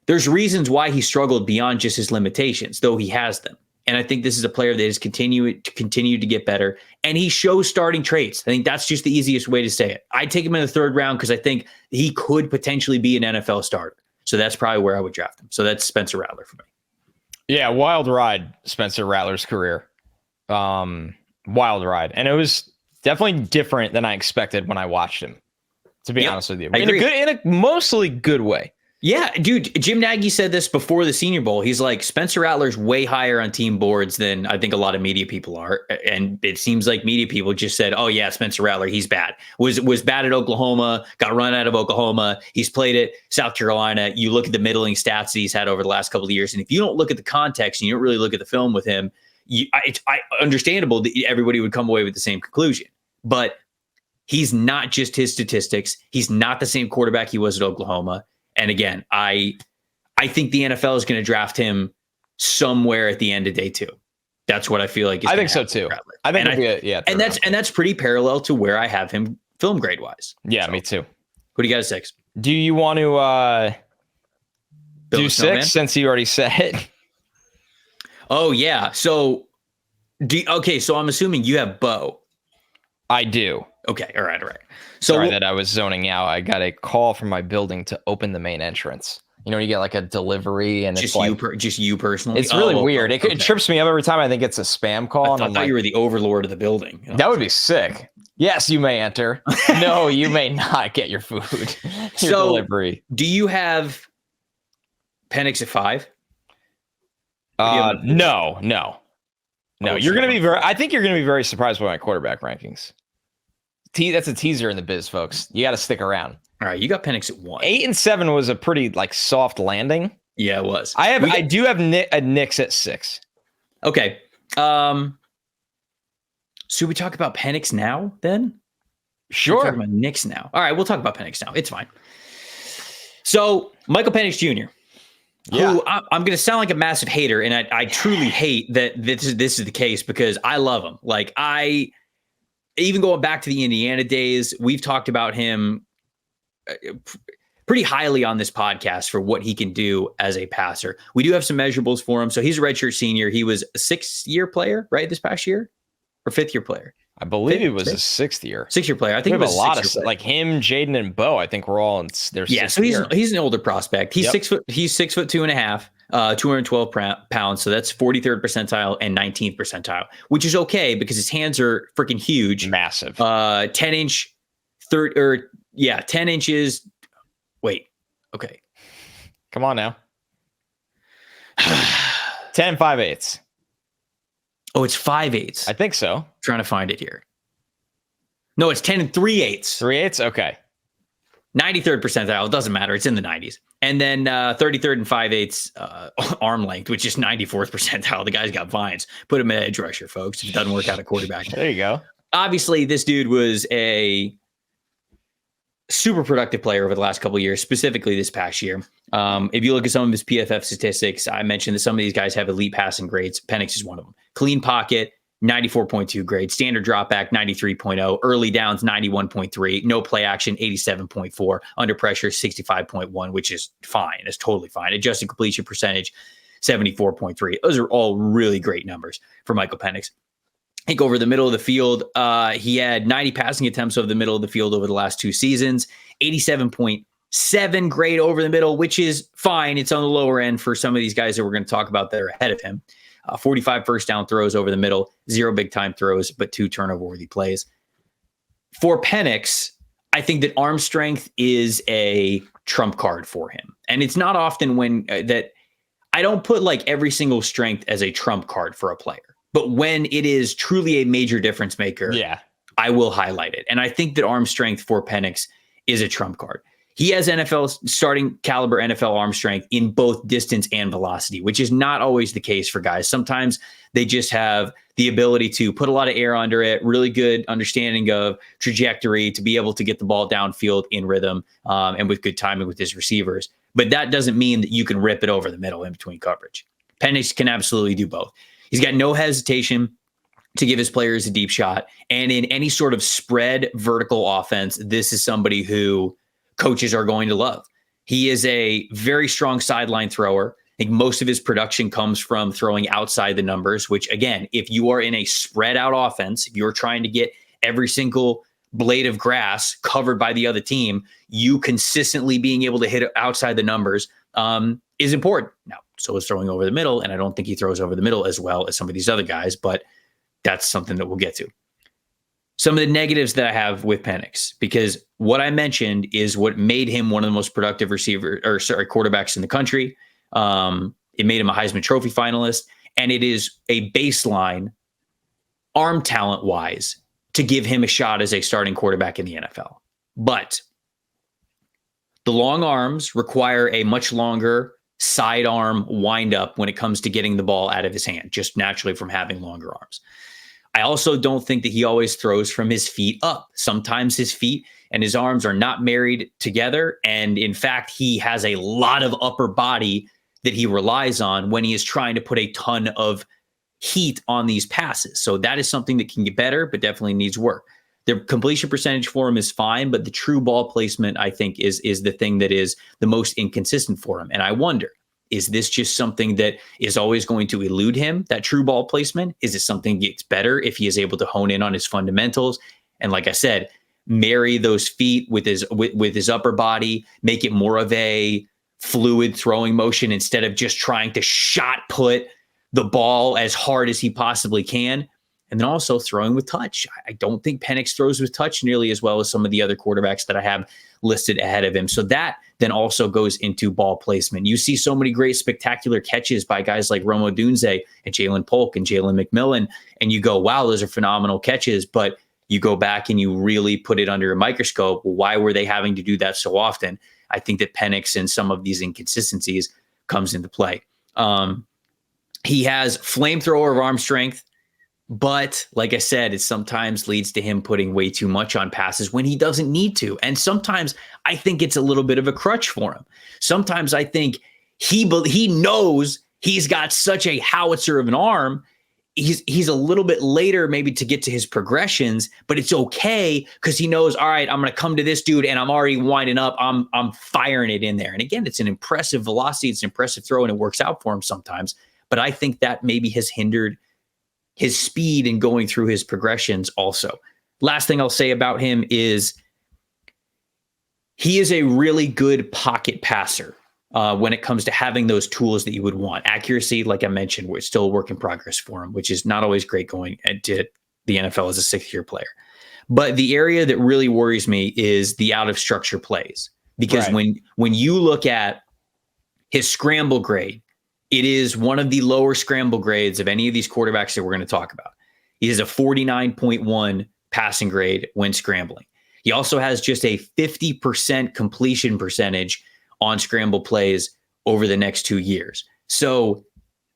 there's reasons why he struggled beyond just his limitations, though he has them. And I think this is a player that is continued to get better. And he shows starting traits. I think that's just the easiest way to say it. I'd take him in the third round because I think he could potentially be an NFL starter. So that's probably where I would draft him. So that's Spencer Rattler for me. Yeah, wild ride, Spencer Rattler's career. Wild ride. And it was definitely different than I expected when I watched him, to be honest with you. In a mostly good way. Yeah, dude, Jim Nagy said this before the Senior Bowl. He's like, Spencer Rattler's way higher on team boards than I think a lot of media people are. And it seems like media people just said, oh, yeah, Spencer Rattler, he's bad. Was bad at Oklahoma, got run out of Oklahoma. He's played at South Carolina. You look at the middling stats that he's had over the last couple of years. And if you don't look at the context and you don't really look at the film with him, it's understandable that everybody would come away with the same conclusion. But he's not just his statistics. He's not the same quarterback he was at Oklahoma. And again, I think the NFL is going to draft him somewhere at the end of day two. That's what I feel like. I think so too. I think, and that's pretty parallel to where I have him film grade wise. Yeah, so, me too. What do you got at 6? Do you want to do 6 since you already said it? Oh yeah. So, so I'm assuming you have Bo. I do. Okay. All right. So Sorry that I was zoning out. I got a call from my building to open the main entrance. You know, you get like a delivery and just it's like, just you personally. it's really weird. It trips me up every time I think it's a spam call. I thought you were the overlord of the building. That would be sick. Yes, you may enter. No, you may not get your food. Your delivery. Do you have Penix at 5? No. You're going to be I think you're going to be very surprised by my quarterback rankings. That's a teaser in the biz, folks. You got to stick around. All right, you got Penix at 1. 8 and 7 was a pretty soft landing. Yeah, it was. I do have Knicks at 6. Okay. Should we talk about Penix now then? Sure. We're talking about Knicks now. All right, we'll talk about Penix now. It's fine. So Michael Penix Jr., who I'm going to sound like a massive hater, and I truly hate that this is the case because I love him. Like even going back to the Indiana days, we've talked about him pretty highly on this podcast for what he can do as a passer. We do have some measurables for him. So he's a redshirt senior. He was a 6th-year player, right, this past year? Or 5th-year player? I believe he was a 6th year. 6th-year player. I think we have a lot of like him, Jayden, and Bo. I think we're all in their 6th year. He's an older prospect. He's 6 foot. He's 6'2.5", 212 pounds. So that's 43rd percentile and 19th percentile, which is okay because his hands are freaking huge, massive. 10-inch, 10 inches. Wait, okay. Come on now. 10 5/8. Oh, it's 5/8. I think so. Trying to find it here. No, it's 10 3/8. 3/8? Okay. 93rd percentile. It doesn't matter. It's in the 90s. And then 33rd and 5/8 arm length, which is 94th percentile. The guy's got vines. Put him at edge rusher, folks. If it doesn't work out at quarterback. There you go. Obviously, this dude was a super productive player over the last couple of years, specifically this past year. If you look at some of his PFF statistics, I mentioned that some of these guys have elite passing grades. Penix is one of them. Clean pocket, 94.2 grade. Standard drop back, 93.0. Early downs, 91.3. No play action, 87.4. Under pressure, 65.1, which is fine. That's totally fine. Adjusted completion percentage, 74.3. Those are all really great numbers for Michael Penix. I think over the middle of the field, he had 90 passing attempts over the middle of the field over the last 2 seasons, 87.7 grade over the middle, which is fine. It's on the lower end for some of these guys that we're going to talk about that are ahead of him. 45 first down throws over the middle, 0 big time throws, but 2 turnover worthy plays. For Penix, I think that arm strength is a trump card for him. And it's not often when that I don't put like every single strength as a trump card for a player. But when it is truly a major difference maker, I will highlight it. And I think that arm strength for Penix is a trump card. He has NFL starting caliber NFL arm strength in both distance and velocity, which is not always the case for guys. Sometimes they just have the ability to put a lot of air under it, really good understanding of trajectory to be able to get the ball downfield in rhythm and with good timing with his receivers. But that doesn't mean that you can rip it over the middle in between coverage. Penix can absolutely do both. He's got no hesitation to give his players a deep shot. And in any sort of spread vertical offense, this is somebody who coaches are going to love. He is a very strong sideline thrower. I think most of his production comes from throwing outside the numbers, which again, if you are in a spread out offense, if you're trying to get every single blade of grass covered by the other team, you consistently being able to hit outside the numbers is important. Now, so is throwing over the middle, and I don't think he throws over the middle as well as some of these other guys, but that's something that we'll get to. Some of the negatives that I have with Penix, because what I mentioned is what made him one of the most productive quarterbacks in the country. It made him a Heisman Trophy finalist, and it is a baseline arm talent wise to give him a shot as a starting quarterback in the NFL. But the long arms require a much longer sidearm windup when it comes to getting the ball out of his hand, just naturally from having longer arms. I also don't think that he always throws from his feet up. Sometimes his feet and his arms are not married together. And in fact, he has a lot of upper body that he relies on when he is trying to put a ton of heat on these passes. So that is something that can get better, but definitely needs work. The completion percentage for him is fine, but the true ball placement, I think, is the thing that is the most inconsistent for him. And I wonder, is this just something that is always going to elude him, that true ball placement? Is it something that gets better if he is able to hone in on his fundamentals And like I said, marry those feet with his upper body, make it more of a fluid throwing motion instead of just trying to shot put the ball as hard as he possibly can. And then also throwing with touch. I don't think Penix throws with touch nearly as well as some of the other quarterbacks that I have listed ahead of him. So that then also goes into ball placement. You see so many great spectacular catches by guys like Rome Odunze and Jalen Polk and Jalen McMillan. And you go, wow, those are phenomenal catches. But you go back and you really put it under a microscope. Why were they having to do that so often? I think that Penix and some of these inconsistencies comes into play. He has flamethrower of arm strength. But like I said, it sometimes leads to him putting way too much on passes when he doesn't need to. And sometimes I think it's a little bit of a crutch for him. Sometimes I think he knows he's got such a howitzer of an arm. He's a little bit later maybe to get to his progressions, but it's okay because he knows, all right, I'm going to come to this dude and I'm already winding up. I'm firing it in there. And again, it's an impressive velocity. It's an impressive throw and it works out for him sometimes. But I think that maybe has hindered his speed and going through his progressions also. Last thing I'll say about him is he is a really good pocket passer when it comes to having those tools that you would want. Accuracy, like I mentioned, we're still a work in progress for him, which is not always great going into the NFL as a sixth-year player. But the area that really worries me is the out-of-structure plays. Because when you look at his scramble grade, it is one of the lower scramble grades of any of these quarterbacks that we're going to talk about. He has a 49.1 passing grade when scrambling. He also has just a 50% completion percentage on scramble plays over the next 2 years. So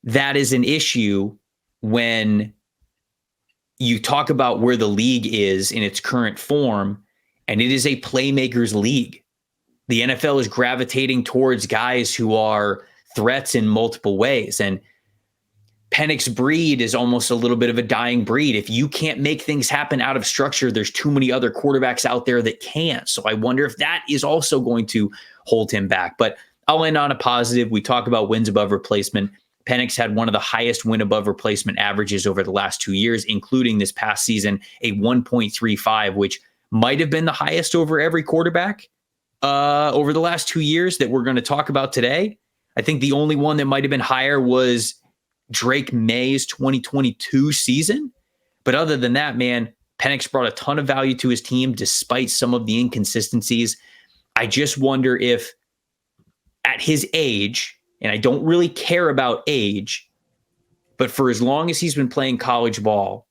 that is an issue when you talk about where the league is in its current form, and it is a playmakers league. The NFL is gravitating towards guys who are threats in multiple ways. And Penix breed is almost a little bit of a dying breed. If you can't make things happen out of structure, there's too many other quarterbacks out there that can't. So I wonder if that is also going to hold him back. But I'll end on a positive. We talk about wins above replacement. Penix had one of the highest win above replacement averages over the last 2 years, including this past season, a 1.35, which might have been the highest over every quarterback over the last 2 years that we're going to talk about today. I think the only one that might have been higher was Drake Maye's 2022 season. But other than that, man, Penix brought a ton of value to his team despite some of the inconsistencies. I just wonder if at his age, and I don't really care about age, but for as long as he's been playing college ball,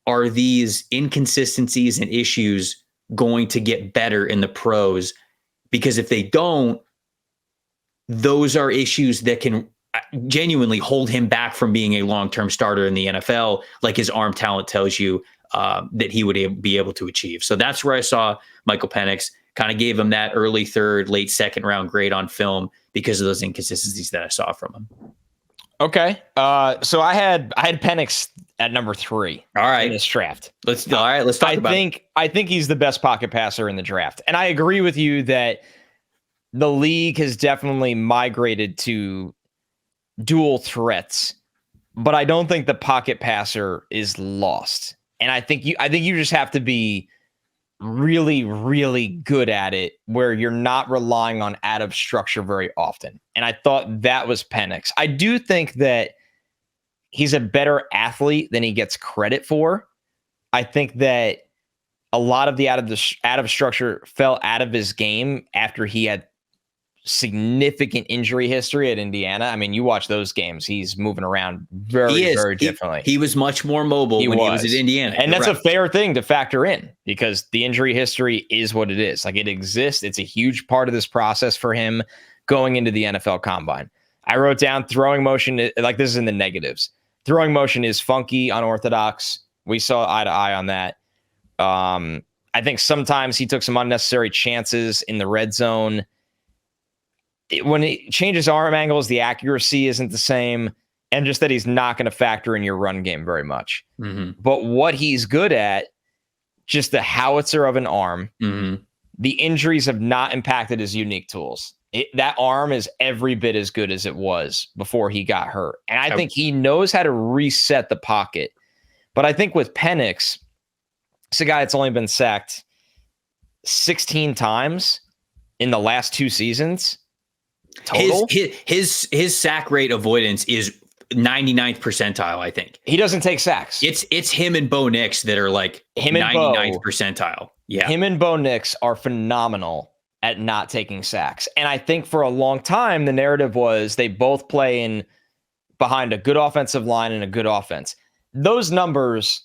are these inconsistencies and issues going to get better in the pros? Because if they don't, those are issues that can genuinely hold him back from being a long-term starter in the NFL, like his arm talent tells you that he would be able to achieve. So that's where I saw Michael Penix. Kind of gave him that early third, late second round grade on film because of those inconsistencies that I saw from him. Okay. So I had Penix at number 3. All right. In this draft. Let's talk about it. I think he's the best pocket passer in the draft. And I agree with you that the league has definitely migrated to dual threats, but I don't think the pocket passer is lost. And I think you just have to be really, really good at it where you're not relying on out of structure very often. And I thought that was Penix. I do think that he's a better athlete than he gets credit for. I think that a lot of the out of structure fell out of his game after he had significant injury history at Indiana. I mean, you watch those games, he's moving around very differently. He was much more mobile when he was at Indiana. And that's a fair thing to factor in because the injury history is what it is. Like, it exists. It's a huge part of this process for him going into the NFL Combine. I wrote down throwing motion, like this is in the negatives. Throwing motion is funky, unorthodox. We saw eye to eye on that. I think sometimes he took some unnecessary chances in the red zone. When he changes arm angles, the accuracy isn't the same, and just that he's not going to factor in your run game very much. Mm-hmm. But what he's good at, just the howitzer of an arm, the injuries have not impacted his unique tools. That arm is every bit as good as it was before he got hurt. And I think he knows how to reset the pocket. But I think with Penix, It's a guy that's only been sacked 16 times in the last 2 seasons total. His sack rate avoidance is 99th percentile, I think. He doesn't take sacks. It's him and Bo Nix that are like him and 99th percentile. Yeah. Him and Bo Nix are phenomenal at not taking sacks. And I think for a long time, the narrative was they both play in behind a good offensive line and a good offense. Those numbers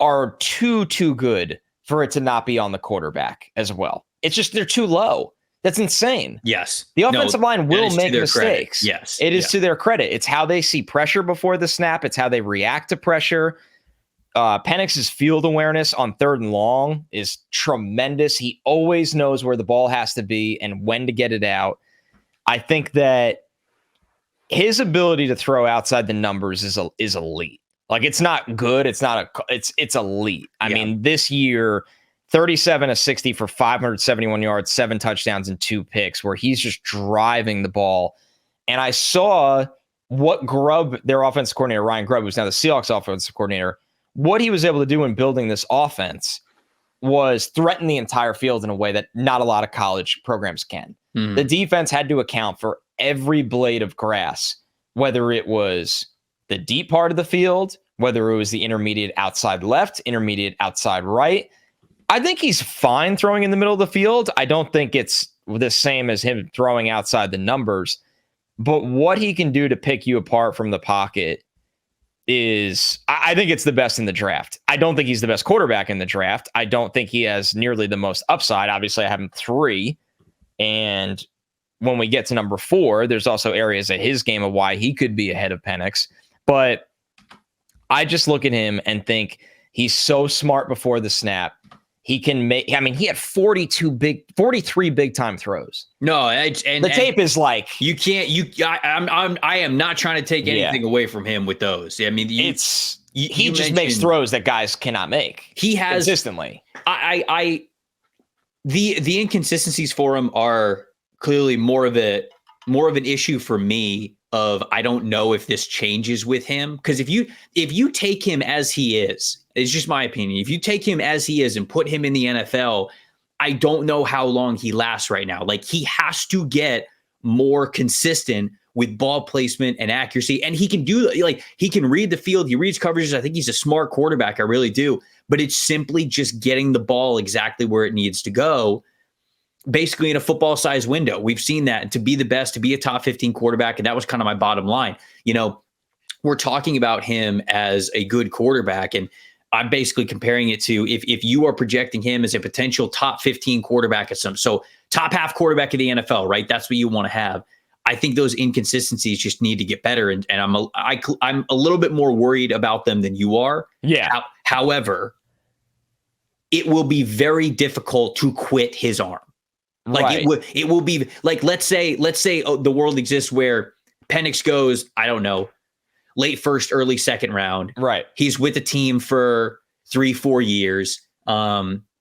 are too good for it to not be on the quarterback as well. It's just, they're too low. That's insane. Yes. The offensive line will make mistakes. Credit. Yes. It is to their credit. It's how they see pressure before the snap. It's how they react to pressure. Penix's field awareness on 3rd and long is tremendous. He always knows where the ball has to be and when to get it out. I think that his ability to throw outside the numbers is elite. Like, it's not good. It's elite. I mean, this year, 37 of 60 for 571 yards, 7 touchdowns, and 2 picks, where he's just driving the ball. And I saw what Grubb, their offensive coordinator, Ryan Grubb, who's now the Seahawks offensive coordinator, what he was able to do in building this offense was threaten the entire field in a way that not a lot of college programs can. Mm-hmm. The defense had to account for every blade of grass, whether it was the deep part of the field, whether it was the intermediate outside left, intermediate outside right. I think he's fine throwing in the middle of the field. I don't think it's the same as him throwing outside the numbers, but what he can do to pick you apart from the pocket is, I think it's the best in the draft. I don't think he's the best quarterback in the draft. I don't think he has nearly the most upside. Obviously, I have him 3. And when we get to number 4, there's also areas of his game of why he could be ahead of Penix. But I just look at him and think he's so smart before the snap. He can make, I mean, he had 43 big time throws. No, and the tape is like, I am not trying to take anything away from him with those. I mean, he just makes throws that guys cannot make. He has consistently. The inconsistencies for him are clearly more of an issue for me. I don't know if this changes with him, because if you take him as he is, it's just my opinion. If you take him as he is and put him in the NFL, I don't know how long he lasts right now. Like, he has to get more consistent with ball placement and accuracy, and he can do, like, he can read the field, he reads coverages. I think he's a smart quarterback. I really do. But it's simply just getting the ball exactly where it needs to go, basically in a football size window. We've seen that to be the best, to be a top 15 quarterback. And that was kind of my bottom line. We're talking about him as a good quarterback, and I'm basically comparing it to if you are projecting him as a potential top 15 quarterback at so top half quarterback of the NFL, right? That's what you want to have. I think those inconsistencies just need to get better. And I'm a little bit more worried about them than you are. Yeah. However, it will be very difficult to quit his arm. Like, right. It will be like, let's say the world exists where Penix goes, I don't know, late 1st, early 2nd round. Right. He's with the team for 3-4 years.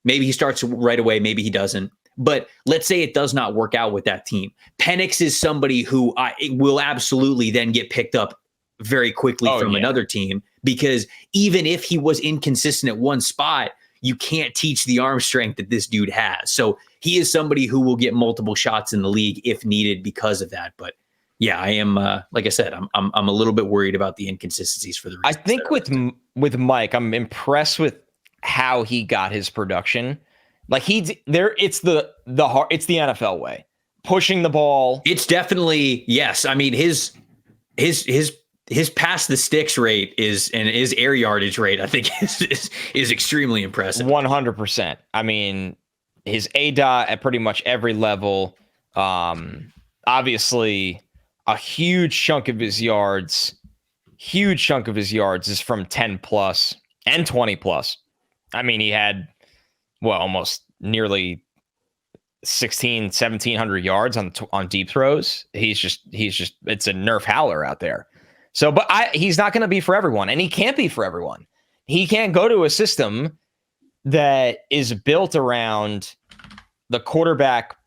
Maybe he starts right away. Maybe he doesn't. But let's say it does not work out with that team. Penix is somebody who will absolutely then get picked up very quickly from another team, because even if he was inconsistent at one spot, you can't teach the arm strength that this dude has. So he is somebody who will get multiple shots in the league if needed because of that. But yeah, I am, like I said, I'm a little bit worried about the inconsistencies for the reasons. I think with Mike, I'm impressed with how he got his production. Like, it's the NFL way, pushing the ball. It's definitely, yes. I mean, his pass the sticks rate and his air yardage rate, I think is extremely impressive. 100%. I mean, his ADOT at pretty much every level. Obviously, a huge chunk of his yards is from 10 plus and 20 plus. I mean, he had almost nearly 1,700 yards on deep throws. He's just it's a Nerf howler out there. So, but he's not going to be for everyone, and he can't be for everyone. He can't go to a system that is built around the quarterback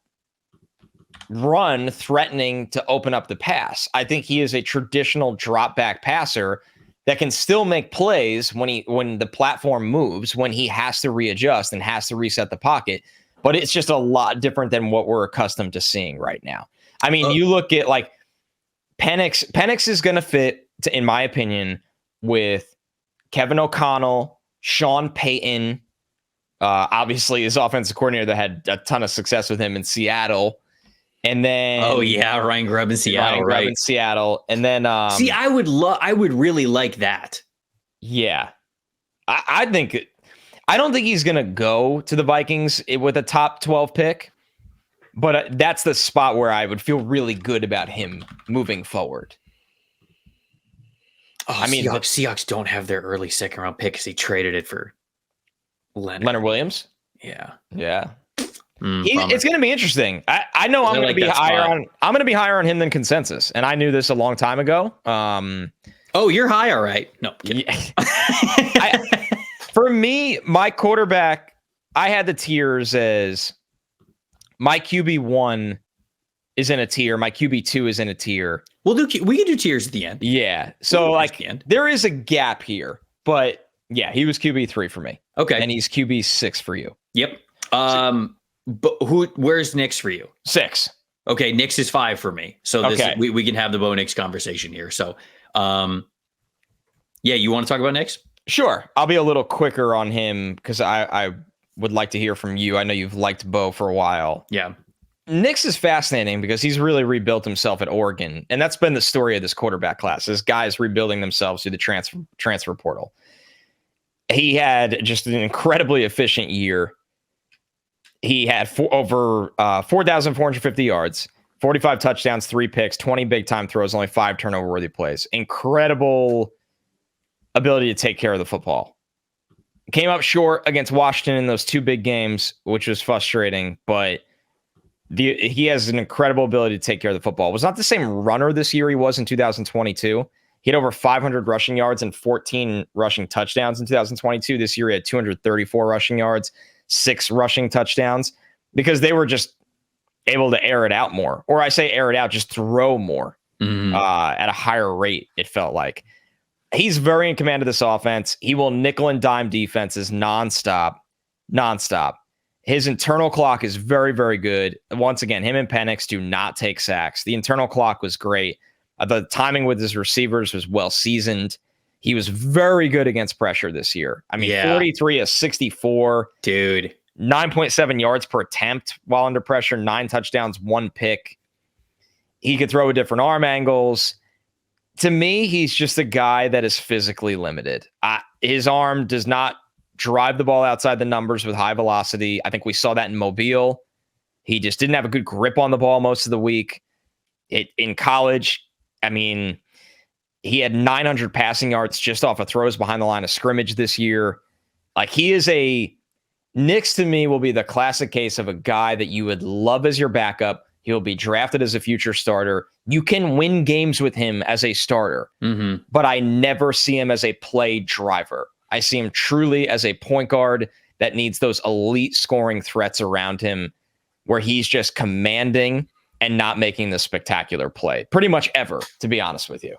run threatening to open up the pass. I think he is a traditional drop back passer, that can still make plays when the platform moves, when he has to readjust and has to reset the pocket. But it's just a lot different than what we're accustomed to seeing right now. I mean, you look at like Penix. Penix is going to fit, in my opinion, with Kevin O'Connell, Sean Payton, obviously his offensive coordinator that had a ton of success with him in Seattle. And then Ryan Grubb in Seattle, right? In Seattle. And then see, I would really like that. Yeah. I don't think he's gonna go to the Vikings with a top 12 pick, but that's the spot where I would feel really good about him moving forward. Oh, I mean, Seahawks don't have their early second round pick because he traded it for Leonard Williams. Yeah. It's going to be interesting. I know I'm going to be higher on. I'm going to be higher on him than consensus, and I knew this a long time ago. Oh, you're high, all right. No, for me, my quarterback, I had the tiers as my QB1 is in a tier, my QB2 is in a tier. We can do tiers at the end. Yeah, so like there is a gap here, but yeah, he was QB3 for me. Okay, and he's QB6 for you. Yep. But where's Nick's for you? 6. Okay, Nick's is 5 for me. So we can have the Bo Nick's conversation here. So, you want to talk about Nick's? Sure. I'll be a little quicker on him because I would like to hear from you. I know you've liked Bo for a while. Yeah. Nick's is fascinating because he's really rebuilt himself at Oregon, and that's been the story of this quarterback class. Is guys rebuilding themselves through the transfer portal. He had just an incredibly efficient year. He had over 4,450 yards, 45 touchdowns, 3 picks, 20 big-time throws, only 5 turnover-worthy plays. Incredible ability to take care of the football. Came up short against Washington in those 2 big games, which was frustrating, but he has an incredible ability to take care of the football. Was not the same runner this year he was in 2022. He had over 500 rushing yards and 14 rushing touchdowns in 2022. This year he had 234 rushing yards, 6 rushing touchdowns, because they were just able to air it out more. Or I say air it out, just throw more at a higher rate, it felt like. He's very in command of this offense. He will nickel and dime defenses nonstop. His internal clock is very, very good. Once again, him and Penix do not take sacks. The internal clock was great. The timing with his receivers was well seasoned. He was very good against pressure this year. I mean, 43 of 64. Dude. 9.7 yards per attempt while under pressure, 9 touchdowns, 1 pick. He could throw at different arm angles. To me, he's just a guy that is physically limited. His arm does not drive the ball outside the numbers with high velocity. I think we saw that in Mobile. He just didn't have a good grip on the ball most of the week. In college, I mean, he had 900 passing yards just off of throws behind the line of scrimmage this year. Like, he is Nix to me will be the classic case of a guy that you would love as your backup. He'll be drafted as a future starter. You can win games with him as a starter, but I never see him as a play driver. I see him truly as a point guard that needs those elite scoring threats around him where he's just commanding and not making the spectacular play pretty much ever, to be honest with you.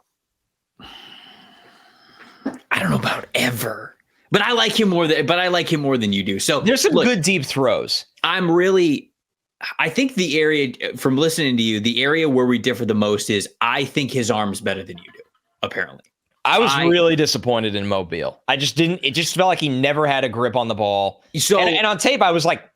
I don't know about ever, but I like him more than you do. So there's some good deep throws. I think the area, from listening to you, the area where we differ the most is I think his arm's better than you do, apparently. I was really disappointed in Mobile. It just felt like he never had a grip on the ball. So, and on tape, I was like,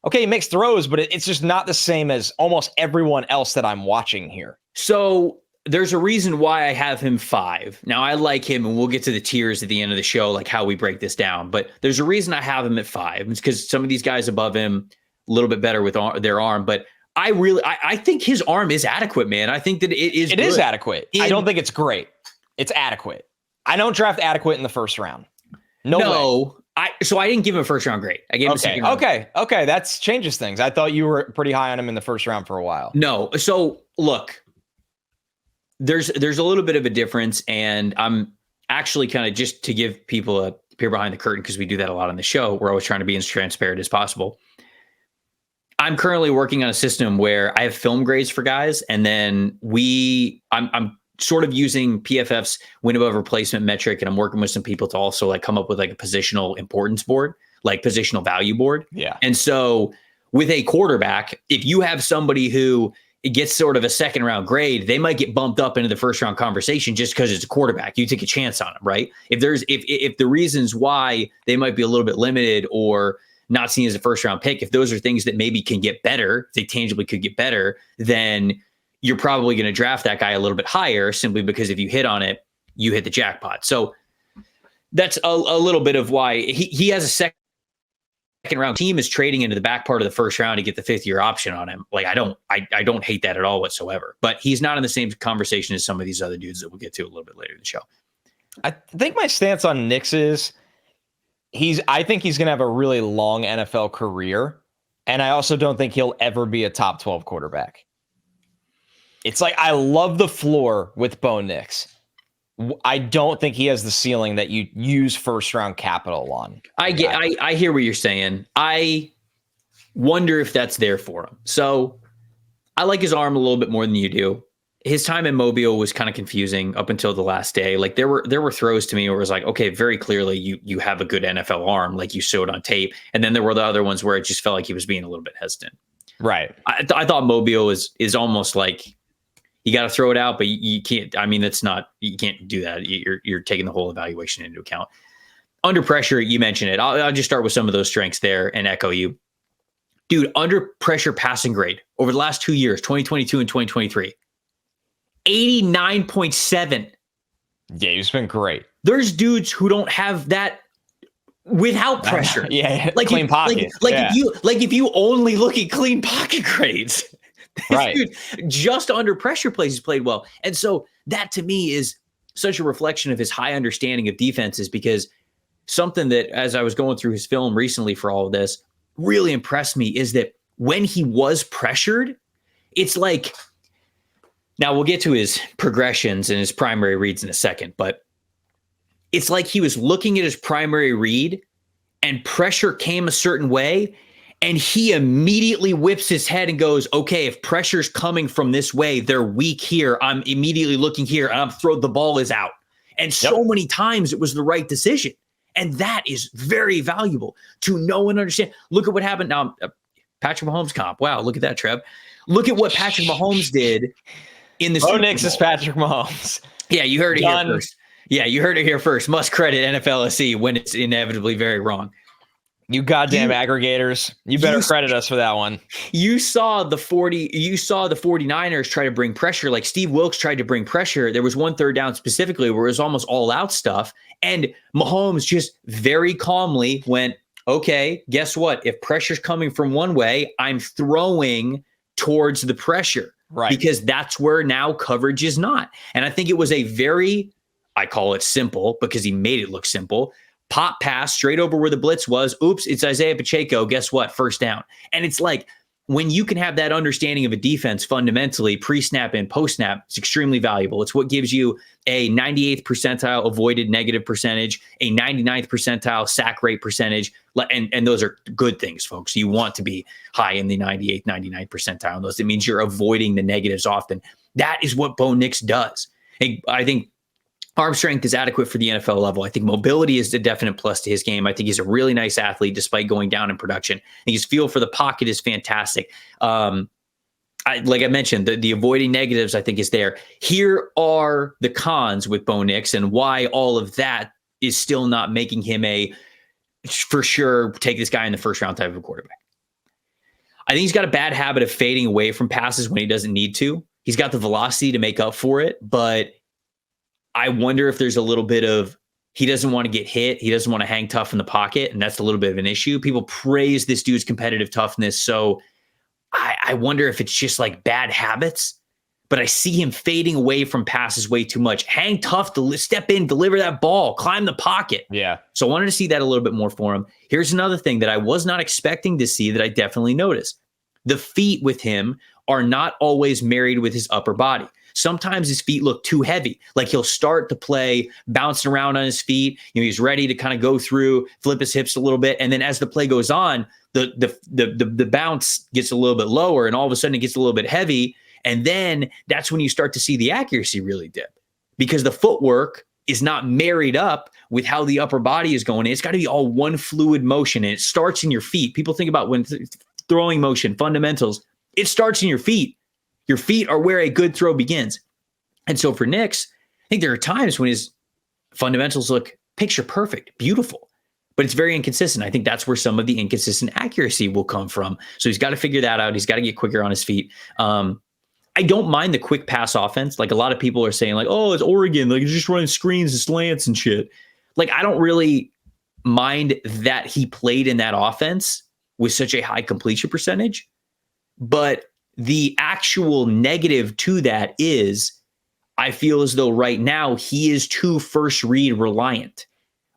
okay, he makes throws, but it's just not the same as almost everyone else that I'm watching here. So there's a reason why I have him 5. Now, I like him, and we'll get to the tiers at the end of the show, like how we break this down. But there's a reason I have him at 5. It's because some of these guys above him, a little bit better with their arm. But I think his arm is adequate, man. I think that it is. It is adequate. I don't think it's great. It's adequate. I don't draft adequate in the first round. No way. So I didn't give him a first round grade. I gave him a second round. Okay. That changes things. I thought you were pretty high on him in the first round for a while. No. So look, there's a little bit of a difference, and I'm actually kind of, just to give people a peer behind the curtain, because we do that a lot on the show. We're always trying to be as transparent as possible. I'm currently working on a system where I have film grades for guys, and then I'm sort of using PFF's win above replacement metric, and I'm working with some people to also like come up with like a positional importance board, like positional value board. Yeah. And so with a quarterback, if you have somebody who gets sort of a second round grade, they might get bumped up into the first round conversation just because it's a quarterback. You take a chance on them, right? If the reasons why they might be a little bit limited or not seen as a first round pick, if those are things that maybe can get better, they tangibly could get better, then you're probably going to draft that guy a little bit higher simply because if you hit on it, you hit the jackpot. So that's a little bit of why he has a second round. Team is trading into the back part of the first round to get the 5th-year option on him. Like I don't hate that at all whatsoever, but he's not in the same conversation as some of these other dudes that we'll get to a little bit later in the show. I think my stance on Nix is I think he's going to have a really long NFL career. And I also don't think he'll ever be a top 12 quarterback. It's like, I love the floor with Bo Nix. I don't think he has the ceiling that you use first round capital on. I hear what you're saying. I wonder if that's there for him. So I like his arm a little bit more than you do. His time in Mobile was kind of confusing up until the last day. Like there were throws to me where it was like, okay, very clearly you have a good NFL arm, like you showed on tape. And then there were the other ones where it just felt like he was being a little bit hesitant. Right. I thought Mobile is almost like, you got to throw it out, but you can't. I mean, you can't do that. You're taking the whole evaluation into account. Under pressure, you mentioned it. I'll just start with some of those strengths there and echo you. Dude, under pressure passing grade over the last 2 years, 2022 and 2023, 89.7. Yeah, he's been great. There's dudes who don't have that without pressure. Yeah, like clean pocket. If you only look at clean pocket grades. Right. Dude, just under pressure plays, he's played well. And so that to me is such a reflection of his high understanding of defenses, because something that, as I was going through his film recently for all of this, really impressed me is that when he was pressured, it's like, now we'll get to his progressions and his primary reads in a second, but it's like he was looking at his primary read and pressure came a certain way. And he immediately whips his head and goes, okay, if pressure's coming from this way, they're weak here. I'm immediately looking here and the ball is out. And so many times it was the right decision. And that is very valuable to know and understand. Look at what happened now. Patrick Mahomes comp. Wow, look at that, Trev. Look at what Patrick Mahomes did in the Super Bowl. Nix is Patrick Mahomes. Yeah, you heard it here first. Yeah, you heard it here first. Must credit NFLSC when it's inevitably very wrong. You goddamn aggregators. You better credit us for that one. You saw the 49ers try to bring pressure. Like Steve Wilkes tried to bring pressure. There was one third down specifically where it was almost all out stuff. And Mahomes just very calmly went, okay, guess what? If pressure's coming from one way, I'm throwing towards the pressure. Right. Because that's where now coverage is not. And I think it was a I call it simple because he made it look simple. Pop pass straight over where the blitz was. Oops, it's Isaiah Pacheco. Guess what? First down. And it's like, when you can have that understanding of a defense fundamentally pre-snap and post-snap, it's extremely valuable. It's what gives you a 98th percentile avoided negative percentage, a 99th percentile sack rate percentage. And those are good things, folks. You want to be high in the 98th, 99th percentile. And those, it means you're avoiding the negatives often. That is what Bo Nix does. I think arm strength is adequate for the NFL level. I think mobility is a definite plus to his game. I think he's a really nice athlete despite going down in production. I think his feel for the pocket is fantastic. Like I mentioned, the avoiding negatives I think is there. Here are the cons with Bo Nix and why all of that is still not making him for sure, take this guy in the first round type of quarterback. I think he's got a bad habit of fading away from passes when he doesn't need to. He's got the velocity to make up for it, but I wonder if there's a little bit of, he doesn't want to get hit. He doesn't want to hang tough in the pocket. And that's a little bit of an issue. People praise this dude's competitive toughness. So I wonder if it's just like bad habits, but I see him fading away from passes way too much. Hang tough, to step in, deliver that ball, climb the pocket. Yeah. So I wanted to see that a little bit more for him. Here's another thing that I was not expecting to see that I definitely noticed. The feet with him are not always married with his upper body. Sometimes his feet look too heavy. Like he'll start to play bouncing around on his feet. He's ready to kind of go through, flip his hips a little bit. And then as the play goes on, the bounce gets a little bit lower and all of a sudden it gets a little bit heavy. And then that's when you start to see the accuracy really dip because the footwork is not married up with how the upper body is going. It's got to be all one fluid motion, and it starts in your feet. People think about when throwing motion, fundamentals, it starts in your feet. Your feet are where a good throw begins. And so for Nix, I think there are times when his fundamentals look picture perfect, beautiful, but it's very inconsistent. I think that's where some of the inconsistent accuracy will come from. So he's got to figure that out. He's got to get quicker on his feet. I don't mind the quick pass offense. Like a lot of people are saying like, oh, it's Oregon. Like it's just running screens and slants and shit. Like I don't really mind that he played in that offense with such a high completion percentage. But the actual negative to that is I feel as though right now he is too first read reliant.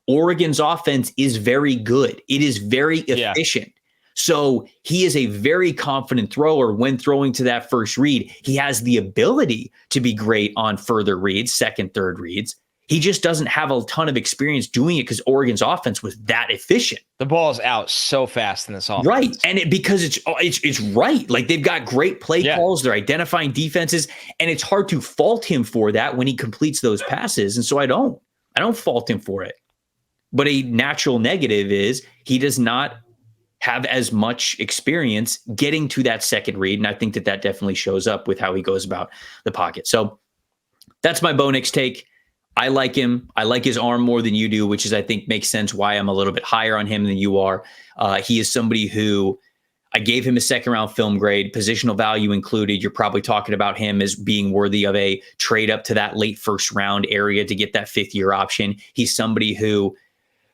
Oregon's offense is very good. It is very efficient. So he is a very confident thrower when throwing to that first read. He has the ability to be great on further reads, second, third reads. He just doesn't have a ton of experience doing it because Oregon's offense was that efficient. The ball is out so fast in this offense. Right. And because it's right. Like they've got great play calls. They're identifying defenses. And it's hard to fault him for that when he completes those passes. And so I don't fault him for it. But a natural negative is he does not have as much experience getting to that second read. And I think that definitely shows up with how he goes about the pocket. So that's my Bo Nix take. I like him. I like his arm more than you do, which is, I think, makes sense why I'm a little bit higher on him than you are. He is somebody who I gave him a second round film grade, positional value included. You're probably talking about him as being worthy of a trade up to that late first round area to get that 5th year option. He's somebody who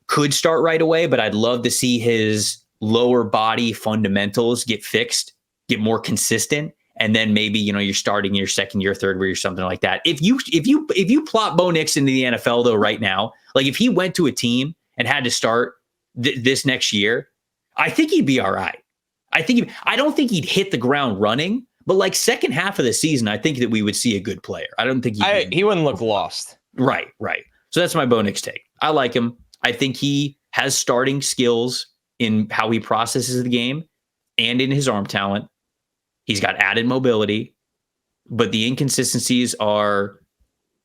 could start right away, but I'd love to see his lower body fundamentals get fixed, get more consistent. And then maybe, you're starting your second year, third year, or something like that. If you plot Bo Nix into the NFL though, right now, like if he went to a team and had to start this next year, I think he'd be all right. I don't think he'd hit the ground running, but like second half of the season, I think that we would see a good player. I don't think he wouldn't look lost. Right. So that's my Bo Nix take. I like him. I think he has starting skills in how he processes the game and in his arm talent. He's got added mobility, but the inconsistencies are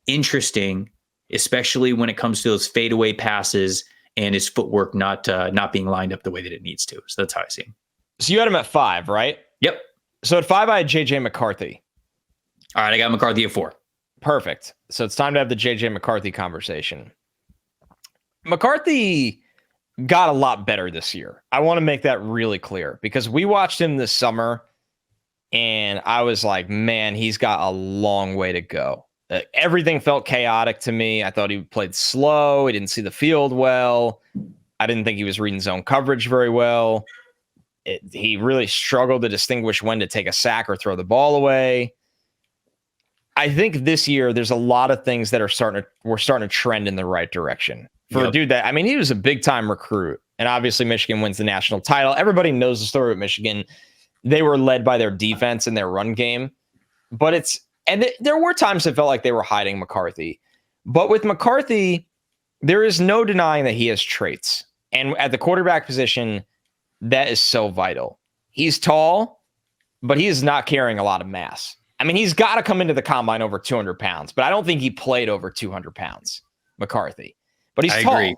interesting, especially when it comes to those fadeaway passes and his footwork not being lined up the way that it needs to. So that's how I see him. So you had him at 5, right? Yep. So at 5, I had JJ McCarthy. All right, I got McCarthy at 4. Perfect. So it's time to have the JJ McCarthy conversation. McCarthy got a lot better this year. I want to make that really clear because we watched him this summer and I was like, man, he's got a long way to go. Everything felt chaotic to me. I thought he played slow. He didn't see the field well. I didn't think he was reading zone coverage very well. He really struggled to distinguish when to take a sack or throw the ball away. I think this year there's a lot of things that we're starting to trend in the right direction. For a dude that, he was a big time recruit, and obviously Michigan wins the national title. Everybody knows the story with Michigan. They were led by their defense and their run game, but there were times it felt like they were hiding McCarthy. But with McCarthy, there is no denying that he has traits. And at the quarterback position, that is so vital. He's tall, but he is not carrying a lot of mass. He's got to come into the combine over 200 pounds, but I don't think he played over 200 pounds, McCarthy. But he's tall. Agree.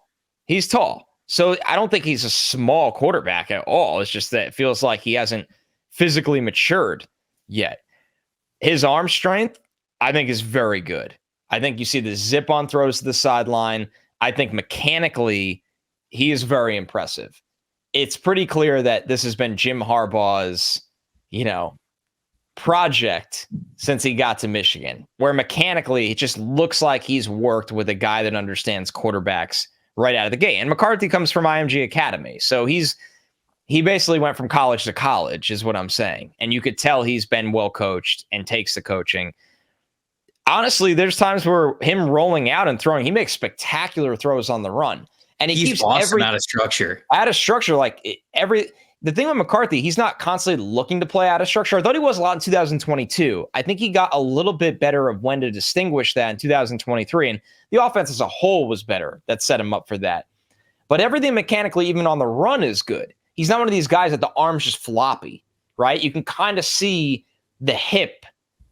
He's tall. So I don't think he's a small quarterback at all. It's just that it feels like he hasn't physically matured yet. His arm strength, I think, is very good. I think you see the zip on throws to the sideline. I think mechanically, he is very impressive. It's pretty clear that this has been Jim Harbaugh's, project since he got to Michigan, where mechanically it just looks like he's worked with a guy that understands quarterbacks right out of the gate. And McCarthy comes from IMG Academy. So he basically went from college to college is what I'm saying. And you could tell he's been well coached and takes the coaching. Honestly, there's times where him rolling out and throwing, he makes spectacular throws on the run. And he keeps awesome out of structure. The thing with McCarthy, he's not constantly looking to play out of structure. I thought he was a lot in 2022. I think he got a little bit better of when to distinguish that in 2023. And the offense as a whole was better. That set him up for that. But everything mechanically, even on the run, is good. He's not one of these guys that the arm's just floppy, right? You can kind of see the hip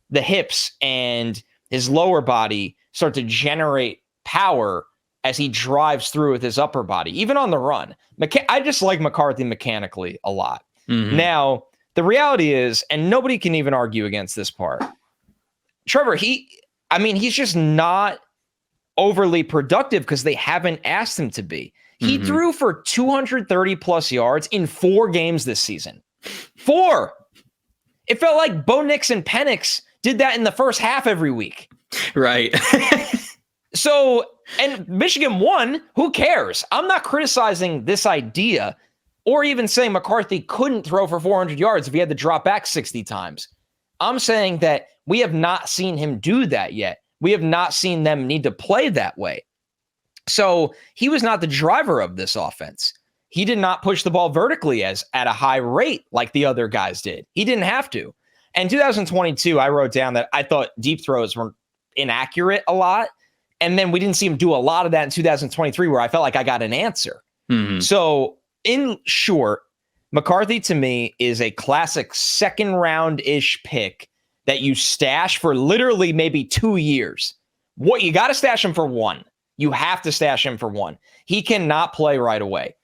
the hips and his lower body start to generate power as he drives through with his upper body, even on the run. I just like McCarthy mechanically a lot. Now, the reality is, and nobody can even argue against this part, Trevor, he's just not overly productive because they haven't asked him to be. He threw for 230 plus yards in 4 games this season. 4. It felt like Bo Nix and Penix did that in the first half every week. Right. So, and Michigan won. Who cares? I'm not criticizing this idea or even saying McCarthy couldn't throw for 400 yards if he had to drop back 60 times. I'm saying that we have not seen him do that yet. We have not seen them need to play that way. So he was not the driver of this offense. He did not push the ball vertically at a high rate like the other guys did. He didn't have to. And 2022, I wrote down that I thought deep throws were inaccurate a lot. And then we didn't see him do a lot of that in 2023 where I felt like I got an answer. So in short, McCarthy to me is a classic second round-ish pick that you stash for literally maybe 2 years. What you got to stash him for 1. You have to stash him for 1. He cannot play right away.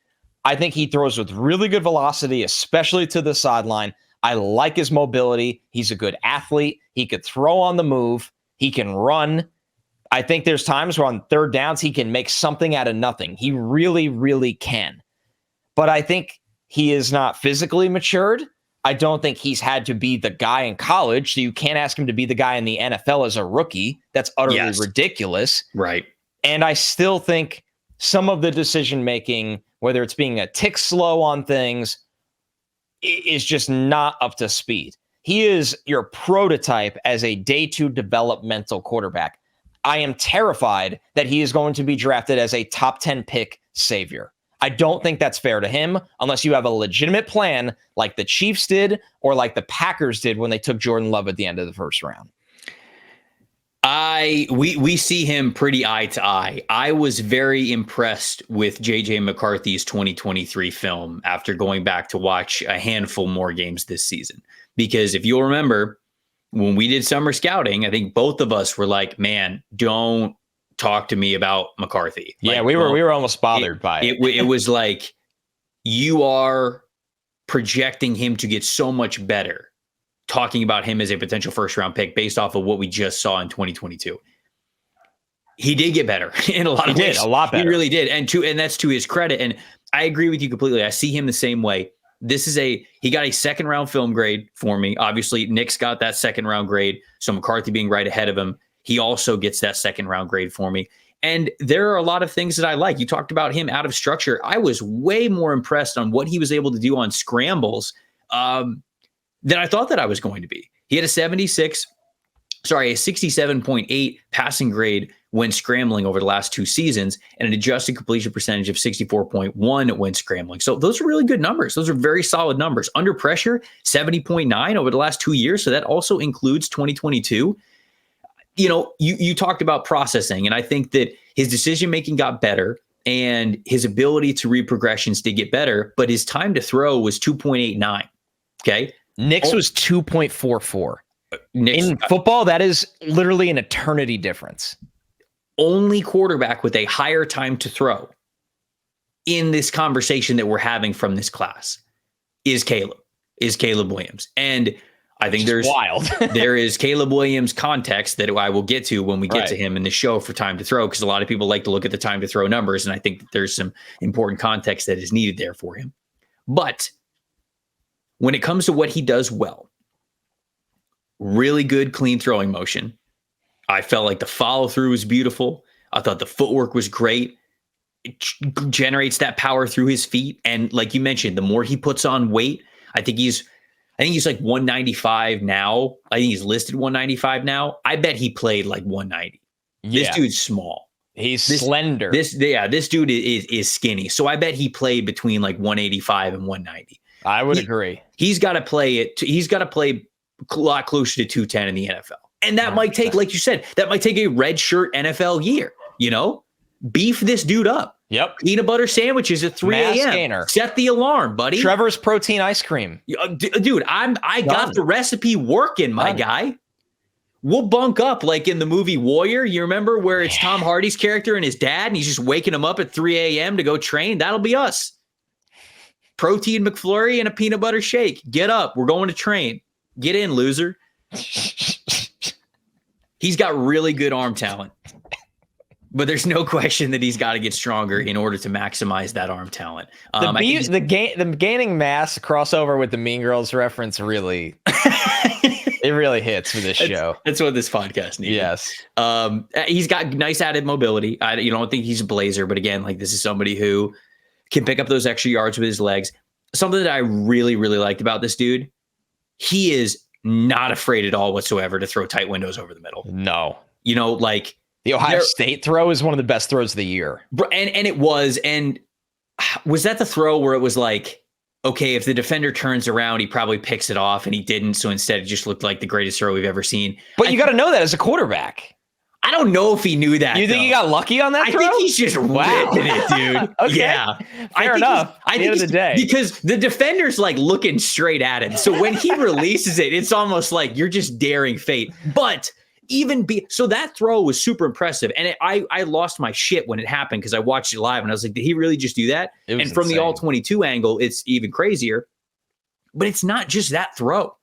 I think he throws with really good velocity, especially to the sideline. I like his mobility. He's a good athlete. He could throw on the move. He can run. I think there's times where on third downs, he can make something out of nothing. He really, really can. But I think he is not physically matured. I don't think he's had to be the guy in college, so you can't ask him to be the guy in the NFL as a rookie. That's utterly ridiculous. Right. And I still think some of the decision-making, whether it's being a tick slow on things, is just not up to speed. He is your prototype as a day 2 developmental quarterback. I am terrified that he is going to be drafted as a top 10 pick savior. I don't think that's fair to him unless you have a legitimate plan like the Chiefs did or like the Packers did when they took Jordan Love at the end of the first round. We see him pretty eye to eye. I was very impressed with JJ McCarthy's 2023 film after going back to watch a handful more games this season. Because if you'll remember, when we did summer scouting, I think both of us were like, man, don't talk to me about McCarthy. Yeah, we were almost bothered by it. It was like, you are projecting him to get so much better, talking about him as a potential first round pick based off of what we just saw in 2022. He did get better in a lot of ways. He did a lot better. He really did. And that's to his credit. And I agree with you completely. I see him the same way. He got a second round film grade for me. Obviously, Nick's got that second round grade. So McCarthy being right ahead of him, he also gets that second round grade for me. And there are a lot of things that I like. You talked about him out of structure. I was way more impressed on what he was able to do on scrambles than I thought that I was going to be. He had a 67.8 passing grade when scrambling over the last 2 seasons and an adjusted completion percentage of 64.1 when scrambling. So those are really good numbers. Those are very solid numbers. Under pressure, 70.9 over the last 2 years. So that also includes 2022. You know, you talked about processing, and I think that his decision-making got better and his ability to read progressions did get better, but his time to throw was 2.89. Okay. Nick's was 2.44. In football, that is literally an eternity difference. Only quarterback with a higher time to throw in this conversation that we're having from this class is Caleb Williams. And I think there's wild. There is Caleb Williams context that I will get to when we get to him in the show for time to throw, because a lot of people like to look at the time to throw numbers. And I think that there's some important context that is needed there for him. But when it comes to what he does well, really good, clean throwing motion. I felt like the follow through was beautiful. I thought the footwork was great. It generates that power through his feet. And like you mentioned, the more he puts on weight, I think he's like 195 now. I think he's listed 195 now. I bet he played like 190. Yeah. This dude's small. He's slender. This dude is skinny. So I bet he played between like 185 and 190. I would agree. He's got to play a lot closer to 210 in the NFL. And that 100%. Might take, like you said, that might take a red shirt NFL year, you know? Beef this dude up. Yep. Peanut butter sandwiches at 3 a.m. Set the alarm, buddy. Trevor's protein ice cream. Dude, I got the recipe working, my guy. we'll bunk up like in the movie Warrior. You remember where it's Tom Hardy's character and his dad, and he's just waking him up at 3 a.m. to go train? That'll be us. Protein McFlurry and a peanut butter shake. Get up. We're going to train. Get in, loser. He's got really good arm talent. But there's no question that he's got to get stronger in order to maximize that arm talent. The gaining mass crossover with the Mean Girls reference really, it really hits for this show. That's what this podcast needs. Yes. He's got nice added mobility. I don't think he's a blazer, but again, like this is somebody who can pick up those extra yards with his legs. Something that I really, really liked about this dude, he is not afraid at all whatsoever to throw tight windows over the middle. No. Like the Ohio State throw is one of the best throws of the year. And it was. And was that the throw where it was like, okay, if the defender turns around, he probably picks it off, and he didn't. So instead, it just looked like the greatest throw we've ever seen. But you got to know that as a quarterback. I don't know if he knew that. You think he got lucky on that throw? I think he's just ripping it, dude. Okay. Yeah. Fair enough. At the end of the day. Because the defender's like looking straight at him. So when he releases it, it's almost like you're just daring fate. But so that throw was super impressive. And I lost my shit when it happened because I watched it live and I was like, did he really just do that? And from the all 22 angle, it's even crazier. But it's not just that throw.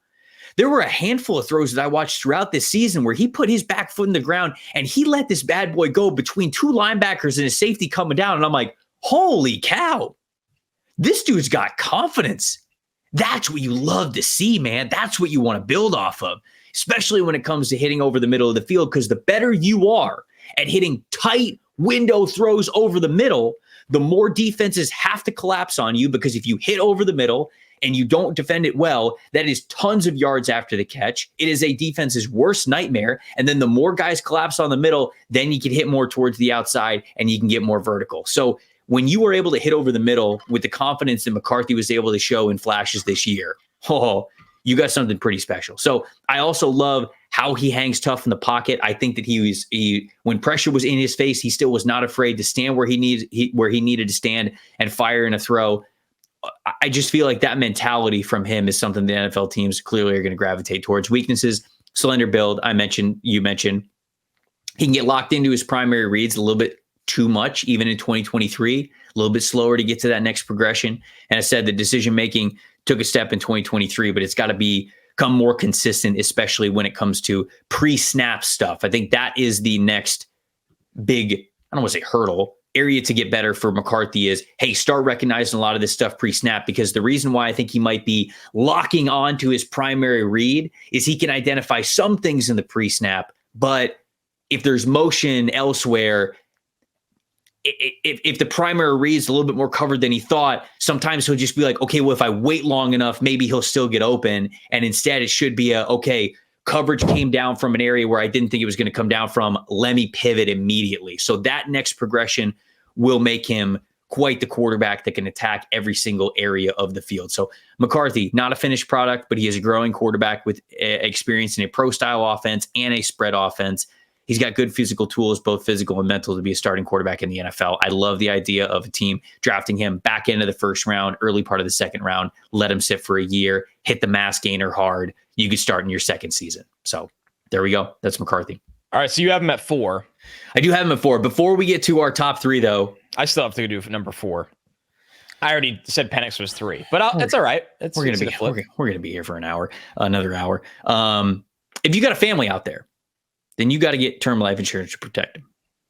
There were a handful of throws that I watched throughout this season where he put his back foot in the ground and he let this bad boy go between two linebackers and his safety coming down. And I'm like, holy cow, this dude's got confidence. That's what you love to see, man. That's what you want to build off of, especially when it comes to hitting over the middle of the field, because the better you are at hitting tight window throws over the middle, the more defenses have to collapse on you, because if you hit over the middle and you don't defend it well, that is tons of yards after the catch. It is a defense's worst nightmare. And then the more guys collapse on the middle, then you can hit more towards the outside and you can get more vertical. So when you were able to hit over the middle with the confidence that McCarthy was able to show in flashes this year, you got something pretty special. So I also love how he hangs tough in the pocket. I think that when pressure was in his face, he still was not afraid to stand where he needed to stand and fire in a throw. I just feel like that mentality from him is something the NFL teams clearly are going to gravitate towards. Weaknesses, slender build. You mentioned he can get locked into his primary reads a little bit too much, even in 2023, a little bit slower to get to that next progression. And I said the decision-making took a step in 2023, but it's got to become more consistent, especially when it comes to pre-snap stuff. I think that is the next big, I don't want to say hurdle, area to get better for McCarthy is, hey, start recognizing a lot of this stuff pre-snap, because the reason why I think he might be locking on to his primary read is he can identify some things in the pre-snap, but if there's motion elsewhere, if the primary read is a little bit more covered than he thought, sometimes he'll just be like, okay, well, if I wait long enough, maybe he'll still get open. And instead it should be okay, coverage came down from an area where I didn't think it was going to come down from. Let me pivot immediately. So that next progression will make him quite the quarterback that can attack every single area of the field. So McCarthy, not a finished product, but he is a growing quarterback with experience in a pro style offense and a spread offense. He's got good physical tools, both physical and mental, to be a starting quarterback in the NFL. I love the idea of a team drafting him back into the first round, early part of the second round, let him sit for a year, hit the mass gainer hard. You could start in your second season. So there we go. That's McCarthy. All right. So you have him at 4. I do have him at 4. Before we get to our top 3, though, I still have to do number 4. I already said Penix was 3, but that's all right. We're going to be here for another hour. If you got a family out there, then you got to get term life insurance to protect them.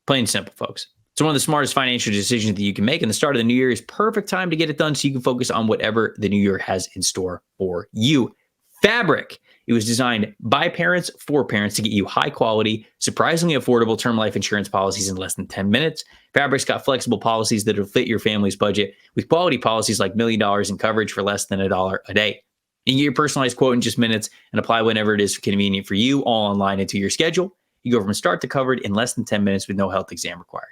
Plain and simple, folks. It's one of the smartest financial decisions that you can make, and the start of the new year is perfect time to get it done so you can focus on whatever the new year has in store for you. Fabric. It was designed by parents for parents to get you high quality, surprisingly affordable term life insurance policies in less than 10 minutes. Fabric's got flexible policies that will fit your family's budget with quality policies like $1 million in coverage for less than $1 a day. You can get your personalized quote in just minutes and apply whenever it is convenient for you, all online into your schedule. You go from start to covered in less than 10 minutes with no health exam required.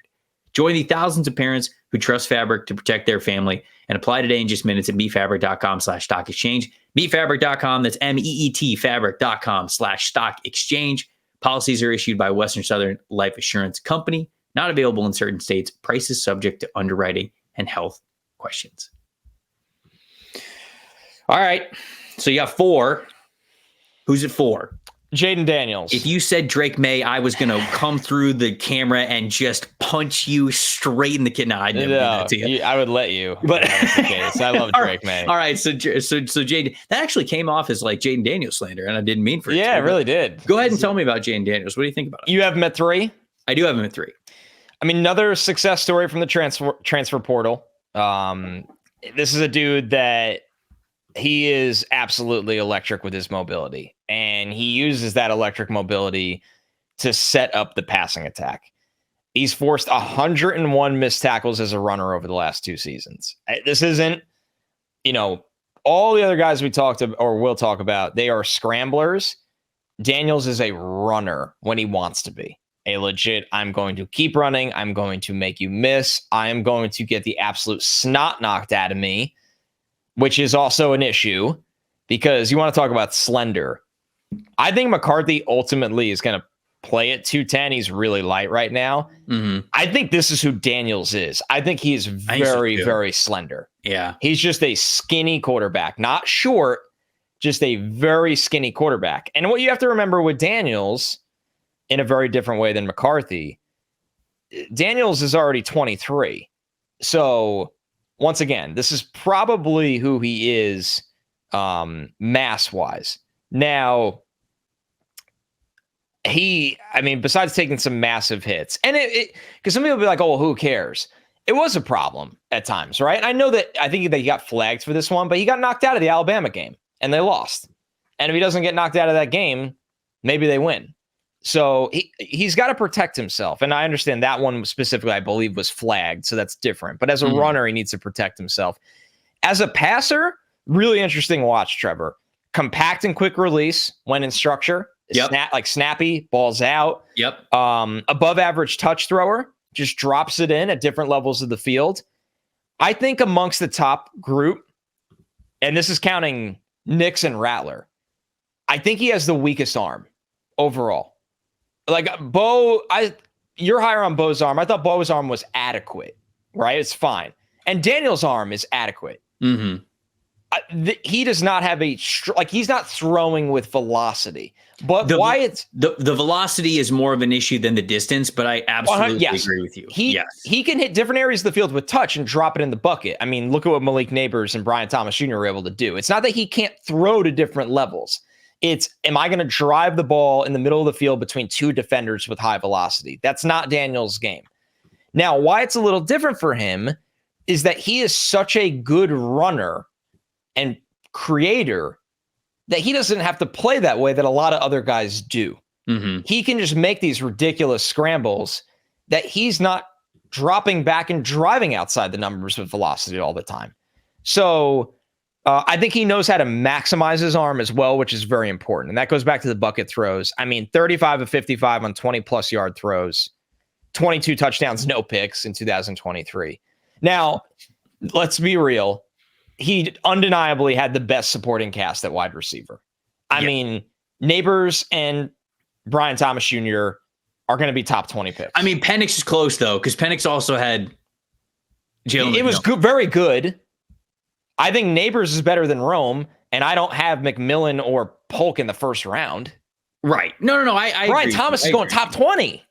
Join the thousands of parents who trust Fabric to protect their family and apply today in just minutes at meetfabric.com/stock exchange. Meetfabric.com, that's MEET fabric.com/stock exchange. Policies are issued by Western Southern Life Assurance Company, not available in certain states. Prices subject to underwriting and health questions. All right. So you got 4. Who's at 4? Jayden Daniels. If you said Drake Maye, I was going to come through the camera and just punch you straight in the kidney. No, I'd never do that to you. I would let you. But that was the case. I love Drake Maye. All right, so Jayden, that actually came off as like Jayden Daniels slander, and I didn't mean for it. Yeah, it really did. Go ahead and tell me about Jayden Daniels. What do you think about him? You have him at 3? I do have him at 3. I mean, another success story from the transfer portal. This is a dude that he is absolutely electric with his mobility, and he uses that electric mobility to set up the passing attack. He's forced 101 missed tackles as a runner over the last 2 seasons. This isn't, all the other guys we talked about or will talk about, they are scramblers. Daniels is a runner when he wants to be. A legit, I'm going to keep running. I'm going to make you miss. I am going to get the absolute snot knocked out of me, which is also an issue because you want to talk about slender. I think McCarthy ultimately is going to play at 210. He's really light right now. Mm-hmm. I think this is who Daniels is. I think he's very, very slender. Yeah. He's just a skinny quarterback, not short, just a very skinny quarterback. And what you have to remember with Daniels, in a very different way than McCarthy, Daniels is already 23. So once again, this is probably who he is mass-wise. Now, besides taking some massive hits, and because some people will be like, oh, well, who cares? It was a problem at times, right? And I think that he got flagged for this one, but he got knocked out of the Alabama game, and they lost. And if he doesn't get knocked out of that game, maybe they win. So he's got to protect himself. And I understand that one specifically, I believe, was flagged. So that's different. But as a runner, he needs to protect himself. As a passer, really interesting watch, Trevor. Compact and quick release when in structure. Yep. Snappy, balls out. Yep. Above average touch thrower. Just drops it in at different levels of the field. I think amongst the top group, and this is counting Nix and Rattler, I think he has the weakest arm overall. Like Bo, you're higher on Bo's arm. I thought Bo's arm was adequate, right? It's fine. And Daniel's arm is adequate. Mm-hmm. He does not have he's not throwing with velocity. But the velocity is more of an issue than the distance, but I absolutely agree with you. He can hit different areas of the field with touch and drop it in the bucket. I mean, look at what Malik Neighbors and Brian Thomas Jr. were able to do. It's not that he can't throw to different levels. It's, am I going to drive the ball in the middle of the field between 2 defenders with high velocity? That's not Daniel's game. Now, why it's a little different for him is that he is such a good runner and creator that he doesn't have to play that way that a lot of other guys do. Mm-hmm. He can just make these ridiculous scrambles that he's not dropping back and driving outside the numbers with velocity all the time. So I think he knows how to maximize his arm as well, which is very important. And that goes back to the bucket throws. I mean, 35 of 55 on 20-plus yard throws, 22 touchdowns, no picks in 2023. Now, let's be real. He undeniably had the best supporting cast at wide receiver. I mean, Neighbors and Brian Thomas Jr. are going to be top 20 picks. I mean, Penix is close, though, because Penix also had Jalen. It was good, very good. I think Neighbors is better than Rome, and I don't have McMillan or Polk in the first round. Right. No. I Brian agree. Thomas is going top 20.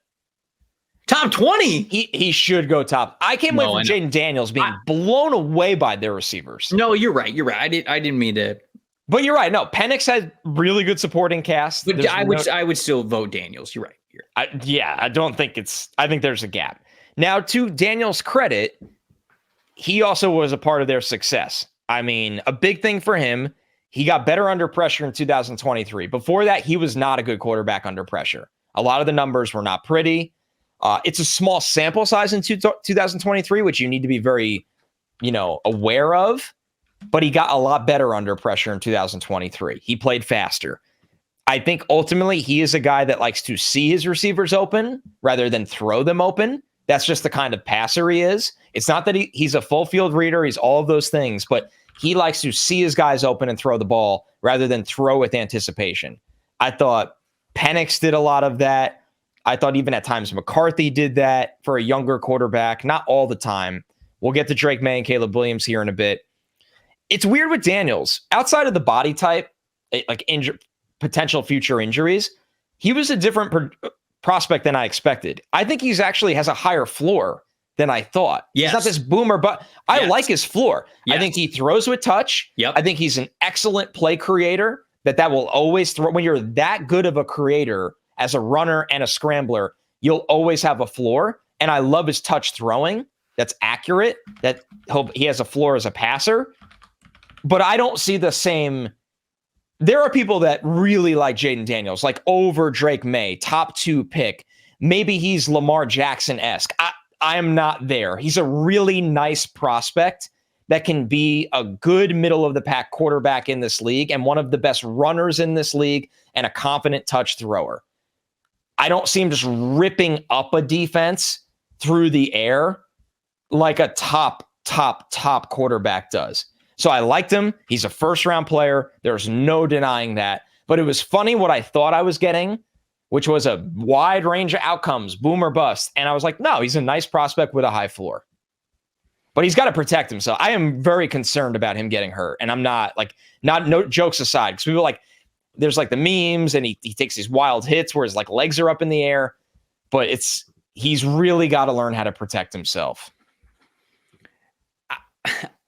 Top 20? He should go top. I can't wait for Jayden Daniels being blown away by their receivers. No, you're right. You're right. I didn't mean to. But you're right. No, Penix had really good supporting cast. But I would still vote Daniels. You're right. I don't think I think there's a gap. Now, to Daniels' credit, he also was a part of their success. I mean, a big thing for him, he got better under pressure in 2023. Before that, he was not a good quarterback under pressure. A lot of the numbers were not pretty. It's a small sample size in 2023, which you need to be very, aware of. But he got a lot better under pressure in 2023. He played faster. I think ultimately he is a guy that likes to see his receivers open rather than throw them open. That's just the kind of passer he is. It's not that he's a full field reader. He's all of those things, but he likes to see his guys open and throw the ball rather than throw with anticipation. I thought Penix did a lot of that. I thought even at times McCarthy did that for a younger quarterback. Not all the time. We'll get to Drake Maye and Caleb Williams here in a bit. It's weird with Daniels. Outside of the body type, potential future injuries, he was a different prospect than I expected. I think he's actually has a higher floor than I thought. Yes. He's not this boomer, but I like his floor. Yes. I think he throws with touch. Yep. I think he's an excellent play creator that will always throw. When you're that good of a creator as a runner and a scrambler, you'll always have a floor. And I love his touch throwing. That's accurate. That he has a floor as a passer. But I don't see the same. There are people that really like Jayden Daniels, like over Drake Maye, top 2 pick. Maybe he's Lamar Jackson-esque. I am not there. He's a really nice prospect that can be a good middle-of-the-pack quarterback in this league and one of the best runners in this league and a confident touch thrower. I don't see him just ripping up a defense through the air like a top quarterback does. So I liked him. He's a first-round player. There's no denying that. But it was funny what I thought I was getting, which was a wide range of outcomes, boom or bust. And I was like, no, he's a nice prospect with a high floor. But he's got to protect himself. I am very concerned about him getting hurt. And I'm not no jokes aside, because people there's like the memes and he takes these wild hits where his like legs are up in the air. But he's really got to learn how to protect himself.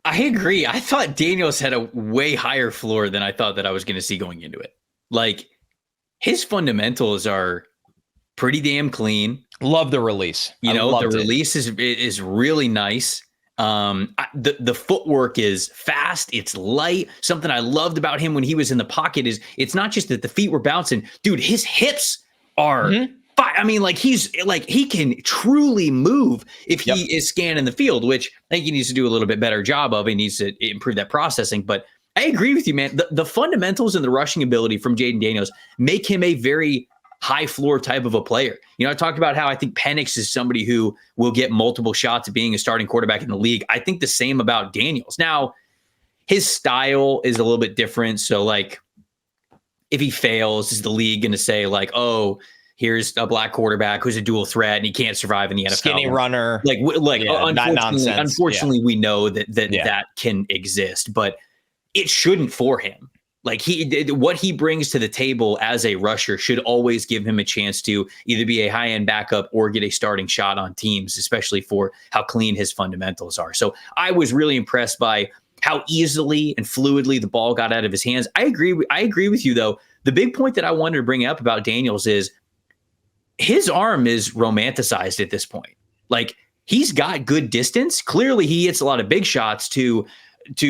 I agree. I thought Daniels had a way higher floor than I thought that I was going to see going into it. Like, his fundamentals are pretty damn clean. Love the release. The release is really nice. The footwork is fast. It's light. Something I loved about him when he was in the pocket is it's not just that the feet were bouncing. Dude, his hips are I mean, like, he can truly move if he is scanning the field, which I think he needs to do a little bit better job of. He needs to improve that processing. But I agree with you, man. The fundamentals and the rushing ability from Jayden Daniels make him a very high floor type of a player. I talked about how I think Penix is somebody who will get multiple shots at being a starting quarterback in the league. I think the same about Daniels. Now, his style is a little bit different. So, like, if he fails, is the league going to say, like, oh, here's a black quarterback who's a dual threat and he can't survive in the NFL? Skinny runner. Unfortunately, we know that can exist, but it shouldn't for him. Like, what he brings to the table as a rusher should always give him a chance to either be a high-end backup or get a starting shot on teams, especially for how clean his fundamentals are. So I was really impressed by how easily and fluidly the ball got out of his hands. I agree with you, though. The big point that I wanted to bring up about Daniels is his arm is romanticized at this point. Like, he's got good distance. Clearly, he hits a lot of big shots to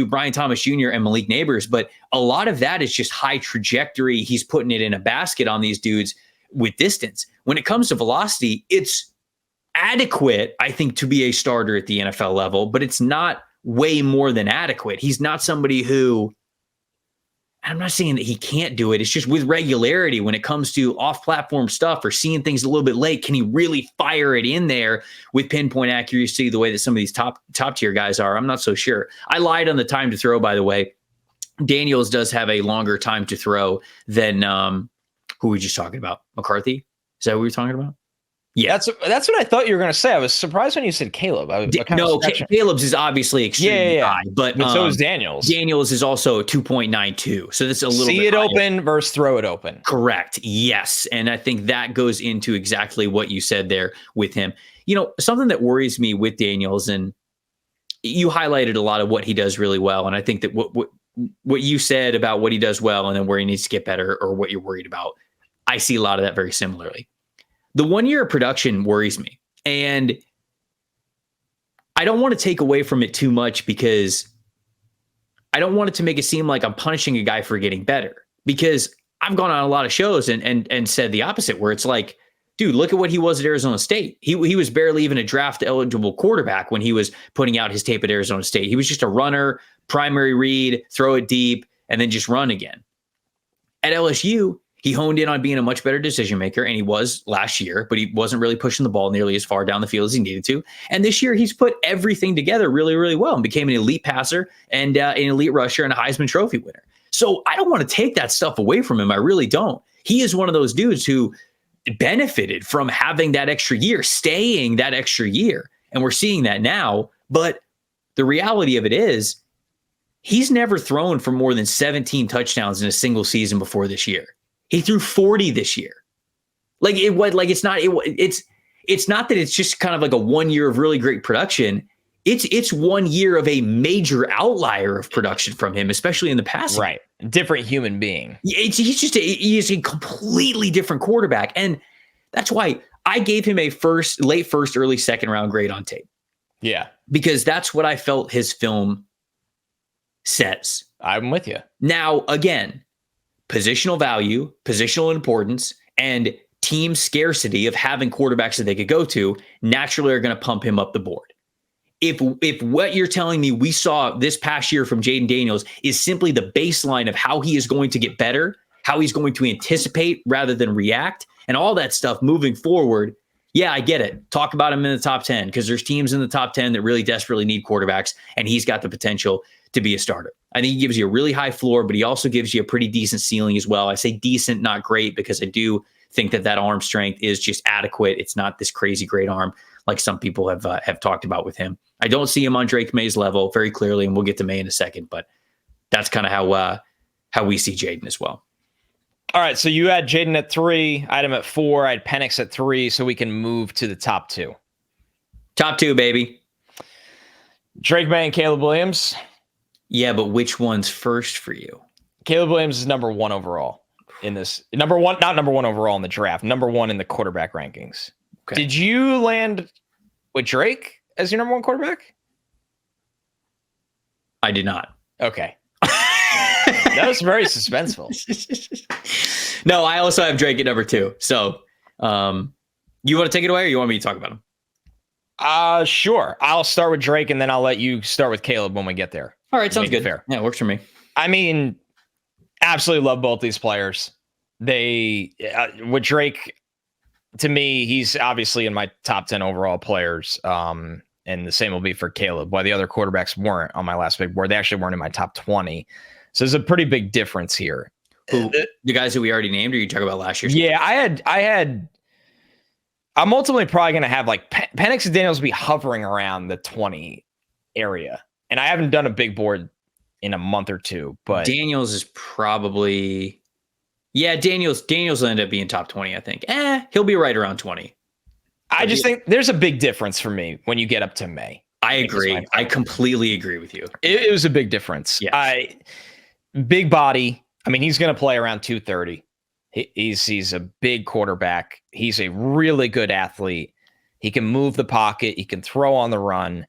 Brian Thomas Jr. and Malik Neighbors, but a lot of that is just high trajectory. He's putting it in a basket on these dudes with distance. When it comes to velocity, it's adequate, I think, to be a starter at the NFL level, but it's not way more than adequate. He's not somebody who, I'm not saying that he can't do it. It's just with regularity when it comes to off-platform stuff or seeing things a little bit late, can he really fire it in there with pinpoint accuracy the way that some of these top-tier guys are? I'm not so sure. I lied on the time to throw, by the way. Daniels does have a longer time to throw than who were we just talking about? McCarthy? Is that what we were talking about? Yeah, that's what I thought you were going to say. I was surprised when you said Caleb. Caleb's is obviously extremely high, but so is Daniels. Daniels is also 2.92, so that's a little see bit it higher. Open versus throw it open. Correct. Yes, and I think that goes into exactly what you said there with him. Something that worries me with Daniels, and you highlighted a lot of what he does really well, and I think that what you said about what he does well and then where he needs to get better or what you're worried about, I see a lot of that very similarly. The 1 year of production worries me, and I don't want to take away from it too much because I don't want it to make it seem like I'm punishing a guy for getting better, because I've gone on a lot of shows and said the opposite, where it's like, dude, look at what he was at Arizona State. He was barely even a draft eligible quarterback when he was putting out his tape at Arizona State. He was just a runner, primary read, throw it deep, and then just run again. At LSU, he honed in on being a much better decision maker, and he was last year, but he wasn't really pushing the ball nearly as far down the field as he needed to. And this year, he's put everything together really, really well and became an elite passer and an elite rusher and a Heisman Trophy winner. So I don't want to take that stuff away from him. I really don't. He is one of those dudes who benefited from having that extra year, staying that extra year. And we're seeing that now. But the reality of it is, he's never thrown for more than 17 touchdowns in a single season before this year. He threw 40 this year. Like it's not that it's just kind of like a 1 year of really great production. It's 1 year of a major outlier of production from him, especially in the passing. Right. Different human being. He is a completely different quarterback. And that's why I gave him a late first, early second round grade on tape. Yeah. Because that's what I felt his film says. I'm with you. Now, again, positional value, positional importance, and team scarcity of having quarterbacks that they could go to naturally are going to pump him up the board. If what you're telling me we saw this past year from Jayden Daniels is simply the baseline of how he is going to get better, how he's going to anticipate rather than react, and all that stuff moving forward, yeah, I get it. Talk about him in the top 10 because there's teams in the top 10 that really desperately need quarterbacks, and he's got the potential to be a starter. I think he gives you a really high floor, but he also gives you a pretty decent ceiling as well. I say decent, not great, because I do think that arm strength is just adequate. It's not this crazy great arm like some people have talked about with him. I don't see him on Drake Maye's level very clearly, and we'll get to Maye in a second, but that's kind of how we see Jayden as well. All right, so you had Jayden at 3, I had him at 4, I had Penix at 3, so we can move to the top 2. Top 2, baby. Drake Maye and Caleb Williams. Yeah, but which one's first for you? Caleb Williams is number 1 overall in this. Not number 1 overall in the draft, number 1 in the quarterback rankings. Okay. Did you land with Drake as your number 1 quarterback? I did not. Okay. That was very suspenseful. No, I also have Drake at number 2. So you want to take it away or you want me to talk about him? Sure. I'll start with Drake and then I'll let you start with Caleb when we get there. All right, sounds good. Fair. Yeah, works for me. I mean, absolutely love both these players. With Drake, to me, he's obviously in my top 10 overall players. And the same will be for Caleb. While the other quarterbacks weren't on my last big board, they actually weren't in my top 20. So there's a pretty big difference here. Who, the guys who we already named, or you talk about last year? Yeah, I'm ultimately probably going to have like Penix and Daniels be hovering around the 20 area. And I haven't done a big board in a month or two, but Daniels is probably, Daniels will end up being top 20, I think. He'll be right around 20. I just think there's a big difference for me when you get up to Maye. I agree. I completely agree with you. It was a big difference. Yes. Big body. I mean, he's going to play around 230. He's a big quarterback. He's a really good athlete. He can move the pocket. He can throw on the run.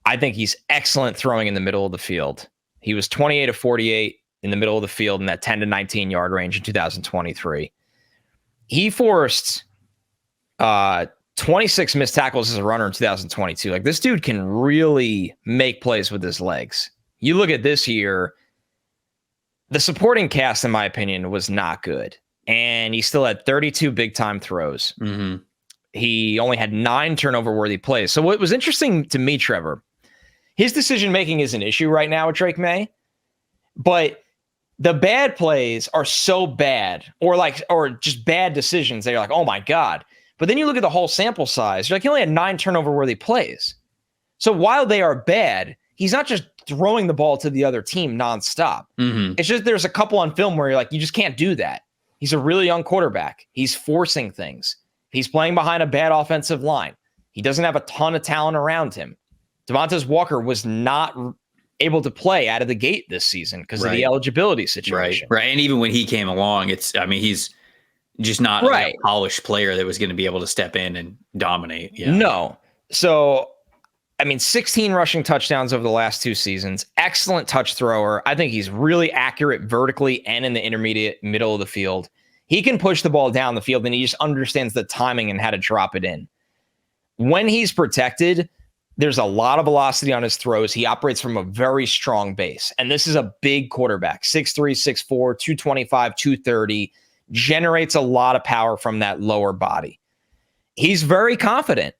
I think he's excellent throwing in the middle of the field. He was 28 of 48 in the middle of the field in that 10 to 19 yard range in 2023. He forced 26 missed tackles as a runner in 2022. Like, this dude can really make plays with his legs. You look at this year, the supporting cast, in my opinion, was not good. And he still had 32 big time throws. Mm-hmm. He only had 9 turnover worthy plays. So what was interesting to me, Trevor, his decision making is an issue right now with Drake Maye, but the bad plays are so bad, or just bad decisions that you're like, oh my God. But then you look at the whole sample size, you're like, he only had 9 turnover worthy plays. So while they are bad, he's not just throwing the ball to the other team nonstop. Mm-hmm. It's just there's a couple on film where you're like, you just can't do that. He's a really young quarterback. He's forcing things. He's playing behind a bad offensive line. He doesn't have a ton of talent around him. Devontae Walker was not able to play out of the gate this season because of the eligibility situation. Right. And even when he came along, he's just not a polished player that was going to be able to step in and dominate. Yeah. No. So, 16 rushing touchdowns over the last 2 seasons. Excellent touch thrower. I think he's really accurate vertically and in the intermediate middle of the field. He can push the ball down the field, and he just understands the timing and how to drop it in. When he's protected, there's a lot of velocity on his throws. He operates from a very strong base. And this is a big quarterback, 6'3", 6'4", 225, 230, generates a lot of power from that lower body. He's very confident.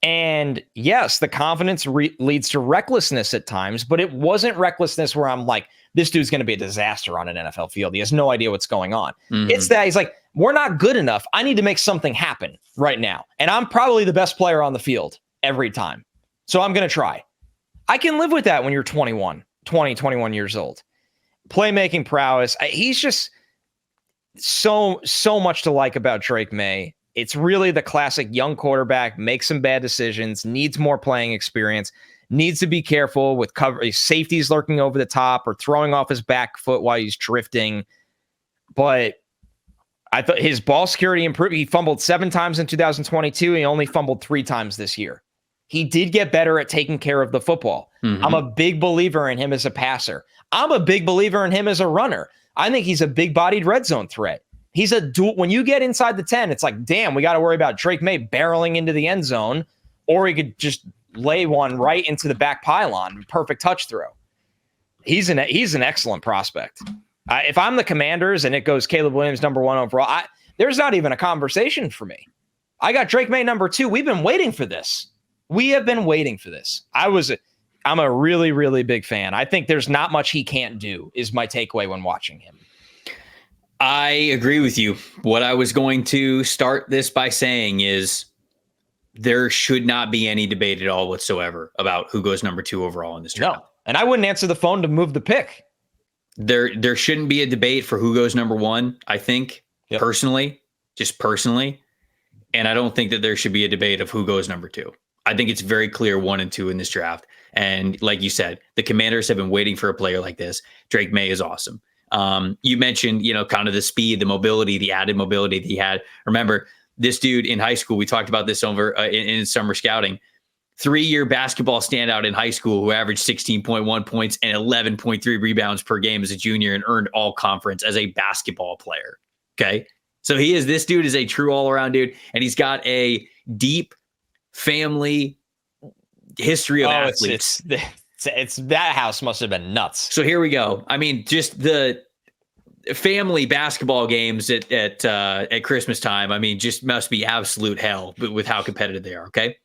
And yes, the confidence leads to recklessness at times, but it wasn't recklessness where I'm like, this dude's going to be a disaster on an NFL field. He has no idea what's going on. Mm-hmm. It's that he's like, we're not good enough. I need to make something happen right now. And I'm probably the best player on the field every time. So I'm going to try. I can live with that when you're 21 years old. Playmaking prowess. so much to like about Drake Maye. It's really the classic young quarterback, makes some bad decisions, needs more playing experience, needs to be careful with cover safeties lurking over the top or throwing off his back foot while he's drifting. But I thought his ball security improved. He fumbled 7 times in 2022. He only fumbled 3 times this year. He did get better at taking care of the football. Mm-hmm. I'm a big believer in him as a passer. I'm a big believer in him as a runner. I think he's a big-bodied red zone threat. He's a dual. When you get inside the 10, it's like, damn, we got to worry about Drake Maye barreling into the end zone, or he could just lay one right into the back pylon. Perfect touch throw. He's an excellent prospect. If I'm the Commanders and it goes Caleb Williams number 1 overall, there's not even a conversation for me. I got Drake Maye number 2. We've been waiting for this. We have been waiting for this. I'm a really, really big fan. I think there's not much he can't do is my takeaway when watching him. I agree with you. What I was going to start this by saying is there should not be any debate at all whatsoever about who goes number 2 overall in this draft. No, and I wouldn't answer the phone to move the pick. There shouldn't be a debate for who goes number 1, I think, personally. And I don't think that there should be a debate of who goes number 2. I think it's very clear 1 and 2 in this draft. And like you said, the Commanders have been waiting for a player like this. Drake Maye is awesome. You mentioned, kind of the speed, the mobility, the added mobility that he had. Remember, this dude in high school, we talked about this over in summer scouting, 3-year basketball standout in high school who averaged 16.1 points and 11.3 rebounds per game as a junior and earned all conference as a basketball player. Okay. So this dude is a true all around dude. And he's got a deep family history of athletes. It's that house must have been nuts. So here we go. I mean, just the family basketball games at Christmas time. I mean, just must be absolute hell with how competitive they are. Okay.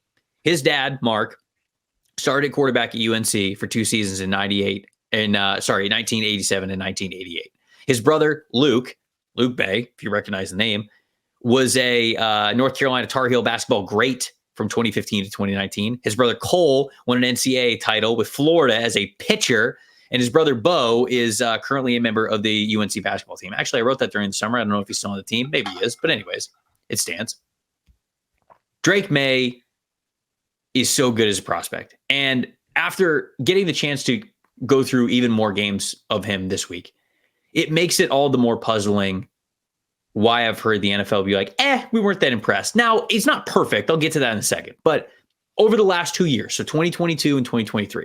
His dad, Mark, started quarterback at UNC for 2 seasons in 1987 and 1988. His brother, Luke Bay, if you recognize the name, was a North Carolina Tar Heel basketball great from 2015 to 2019. His brother Cole won an NCAA title with Florida as a pitcher, and his brother Bo is currently a member of the UNC basketball team. Actually, I wrote that during the summer. I don't know if he's still on the team. Maybe he is, but anyways, it stands. Drake Maye is so good as a prospect. And after getting the chance to go through even more games of him this week, it makes it all the more puzzling why I've heard the NFL be like, we weren't that impressed. Now, it's not perfect. I'll get to that in a second. But over the last 2 years, so 2022 and 2023,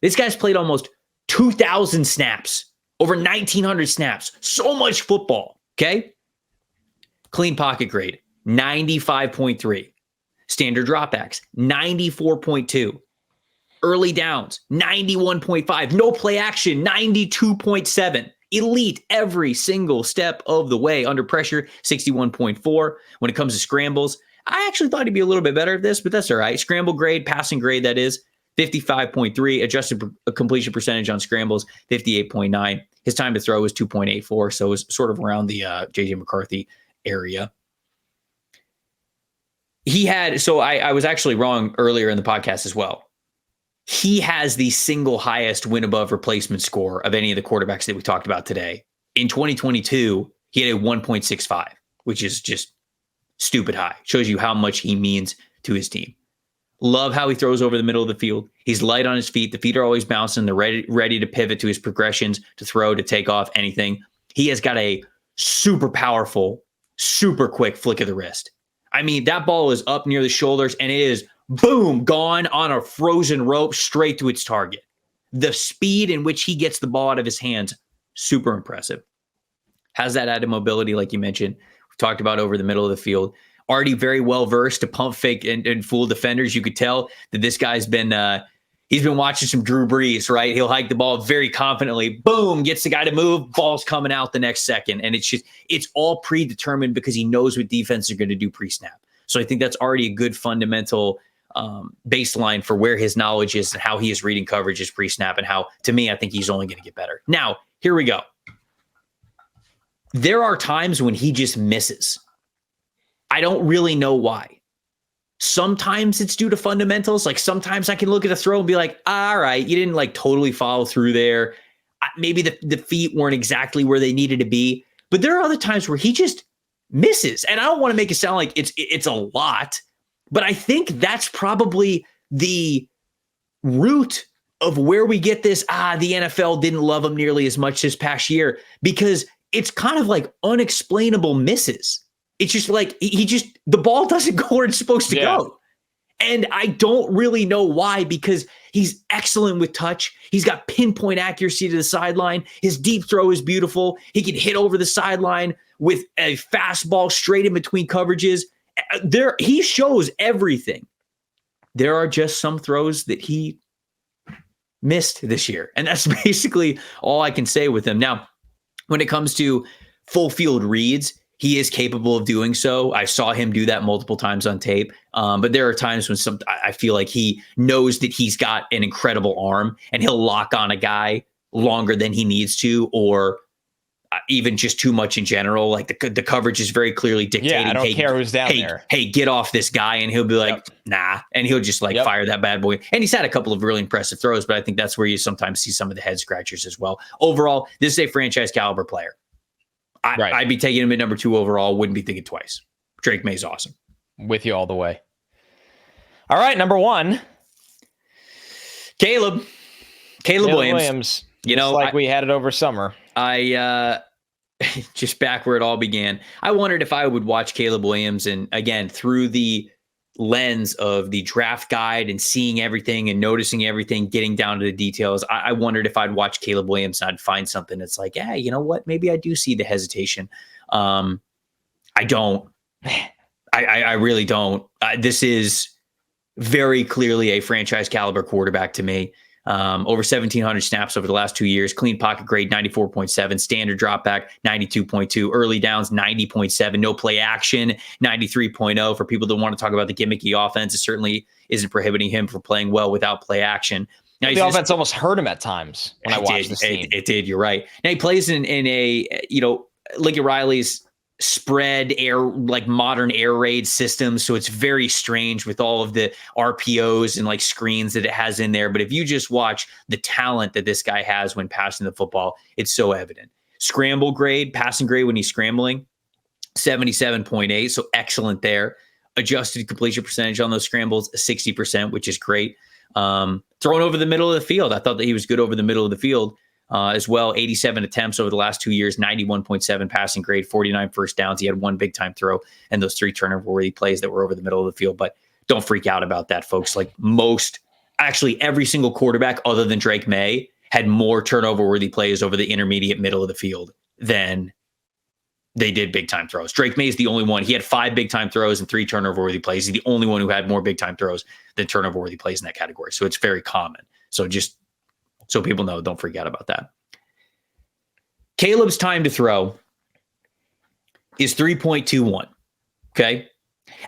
this guy's played almost 2,000 snaps, over 1,900 snaps, so much football, okay? Clean pocket grade, 95.3. Standard dropbacks, 94.2. Early downs, 91.5. No play action, 92.7. Elite every single step of the way. Under pressure, 61.4. When it comes to scrambles, I actually thought he'd be a little bit better at this, but that's all right. Scramble grade, passing grade, that is 55.3. Adjusted completion percentage on scrambles, 58.9. His time to throw was 2.84, so it was sort of around the J.J. McCarthy area. I was actually wrong earlier in the podcast as well. He has the single highest win above replacement score of any of the quarterbacks that we talked about today. In 2022, he had a 1.65, which is just stupid high. Shows you how much he means to his team. Love how he throws over the middle of the field. He's light on his feet. The feet are always bouncing. They're ready to pivot to his progressions, to throw, to take off, anything. He has got a super powerful, super quick flick of the wrist. I mean, that ball is up near the shoulders and it is boom, gone on a frozen rope straight to its target. The speed in which he gets the ball out of his hands, super impressive. Has that added mobility, like you mentioned. We talked about over the middle of the field. Already very well versed to pump fake and fool defenders. You could tell that this guy's been he's been watching some Drew Brees, right? He'll hike the ball very confidently. Boom, gets the guy to move. Ball's coming out the next second. And it's all predetermined because he knows what defenses are going to do pre-snap. So I think that's already a good fundamental baseline for where his knowledge is and how he is reading coverages pre-snap and how, to me, I think he's only going to get better. Now, here we go. There are times when he just misses. I don't really know why. Sometimes it's due to fundamentals. Like sometimes I can look at a throw and be like, all right, you didn't like totally follow through there. Maybe the feet weren't exactly where they needed to be. but there are other times where he just misses. And I don't want to make it sound like it's a lot, but I think that's probably the root of where we get this, the NFL didn't love him nearly as much this past year, because it's kind of like unexplainable misses. It's just like the ball doesn't go where it's supposed to go. And I don't really know why, because he's excellent with touch. He's got pinpoint accuracy to the sideline. His deep throw is beautiful. He can hit over the sideline with a fastball straight in between coverages. He shows everything. There are just some throws that he missed this year. And that's basically all I can say with him. Now, when it comes to full field reads, he is capable of doing so. I saw him do that multiple times on tape. But there are times when I feel like he knows that he's got an incredible arm and he'll lock on a guy longer than he needs to, or even just too much in general. Like the coverage is very clearly dictating. Yeah, I don't care who's down there. Hey, get off this guy. And he'll be like, nah. And he'll just fire that bad boy. And he's had a couple of really impressive throws, but I think that's where you sometimes see some of the head scratchers as well. Overall, this is a franchise caliber player. I'd be taking him at number 2 overall. Wouldn't be thinking twice. Drake Maye's awesome. With you all the way. All right, number 1. Caleb Williams. You know, like we had it over summer. I just back where it all began. I wondered if I would watch Caleb Williams, and again, through the lens of the draft guide and seeing everything and noticing everything, getting down to the details. I wondered if I'd watch Caleb Williams and I'd find something that's like, yeah, you know what? Maybe I do see the hesitation. I don't. I really don't. This is very clearly a franchise caliber quarterback to me. Over 1,700 snaps over the last 2 years, clean pocket grade 94.7, standard drop back 92.2, early downs 90.7, no play action 93.0. For people that want to talk about the gimmicky offense, it certainly isn't prohibiting him from playing well without play action. Now, the offense almost hurt him at times when I watched this team. It did. You're right. Now he plays in a Lincoln Riley's spread air, like modern air raid system. So it's very strange with all of the RPOs and like screens that it has in there. But if you just watch the talent that this guy has when passing the football, it's so evident. Scramble grade, passing grade when he's scrambling, 77.8. So excellent there. Adjusted completion percentage on those scrambles, 60%, which is great. Thrown over the middle of the field. I thought that he was good over the middle of the field. As well, 87 attempts over the last 2 years, 91.7 passing grade, 49 first downs. He had one big time throw and those 3 turnover-worthy plays that were over the middle of the field. But don't freak out about that, folks. Like actually every single quarterback other than Drake Maye had more turnover-worthy plays over the intermediate middle of the field than they did big time throws. Drake Maye is the only one. He had 5 big time throws and 3 turnover-worthy plays. He's the only one who had more big time throws than turnover-worthy plays in that category. So it's very common. So just so people know, don't freak out about that. Caleb's time to throw is 3.21. Okay.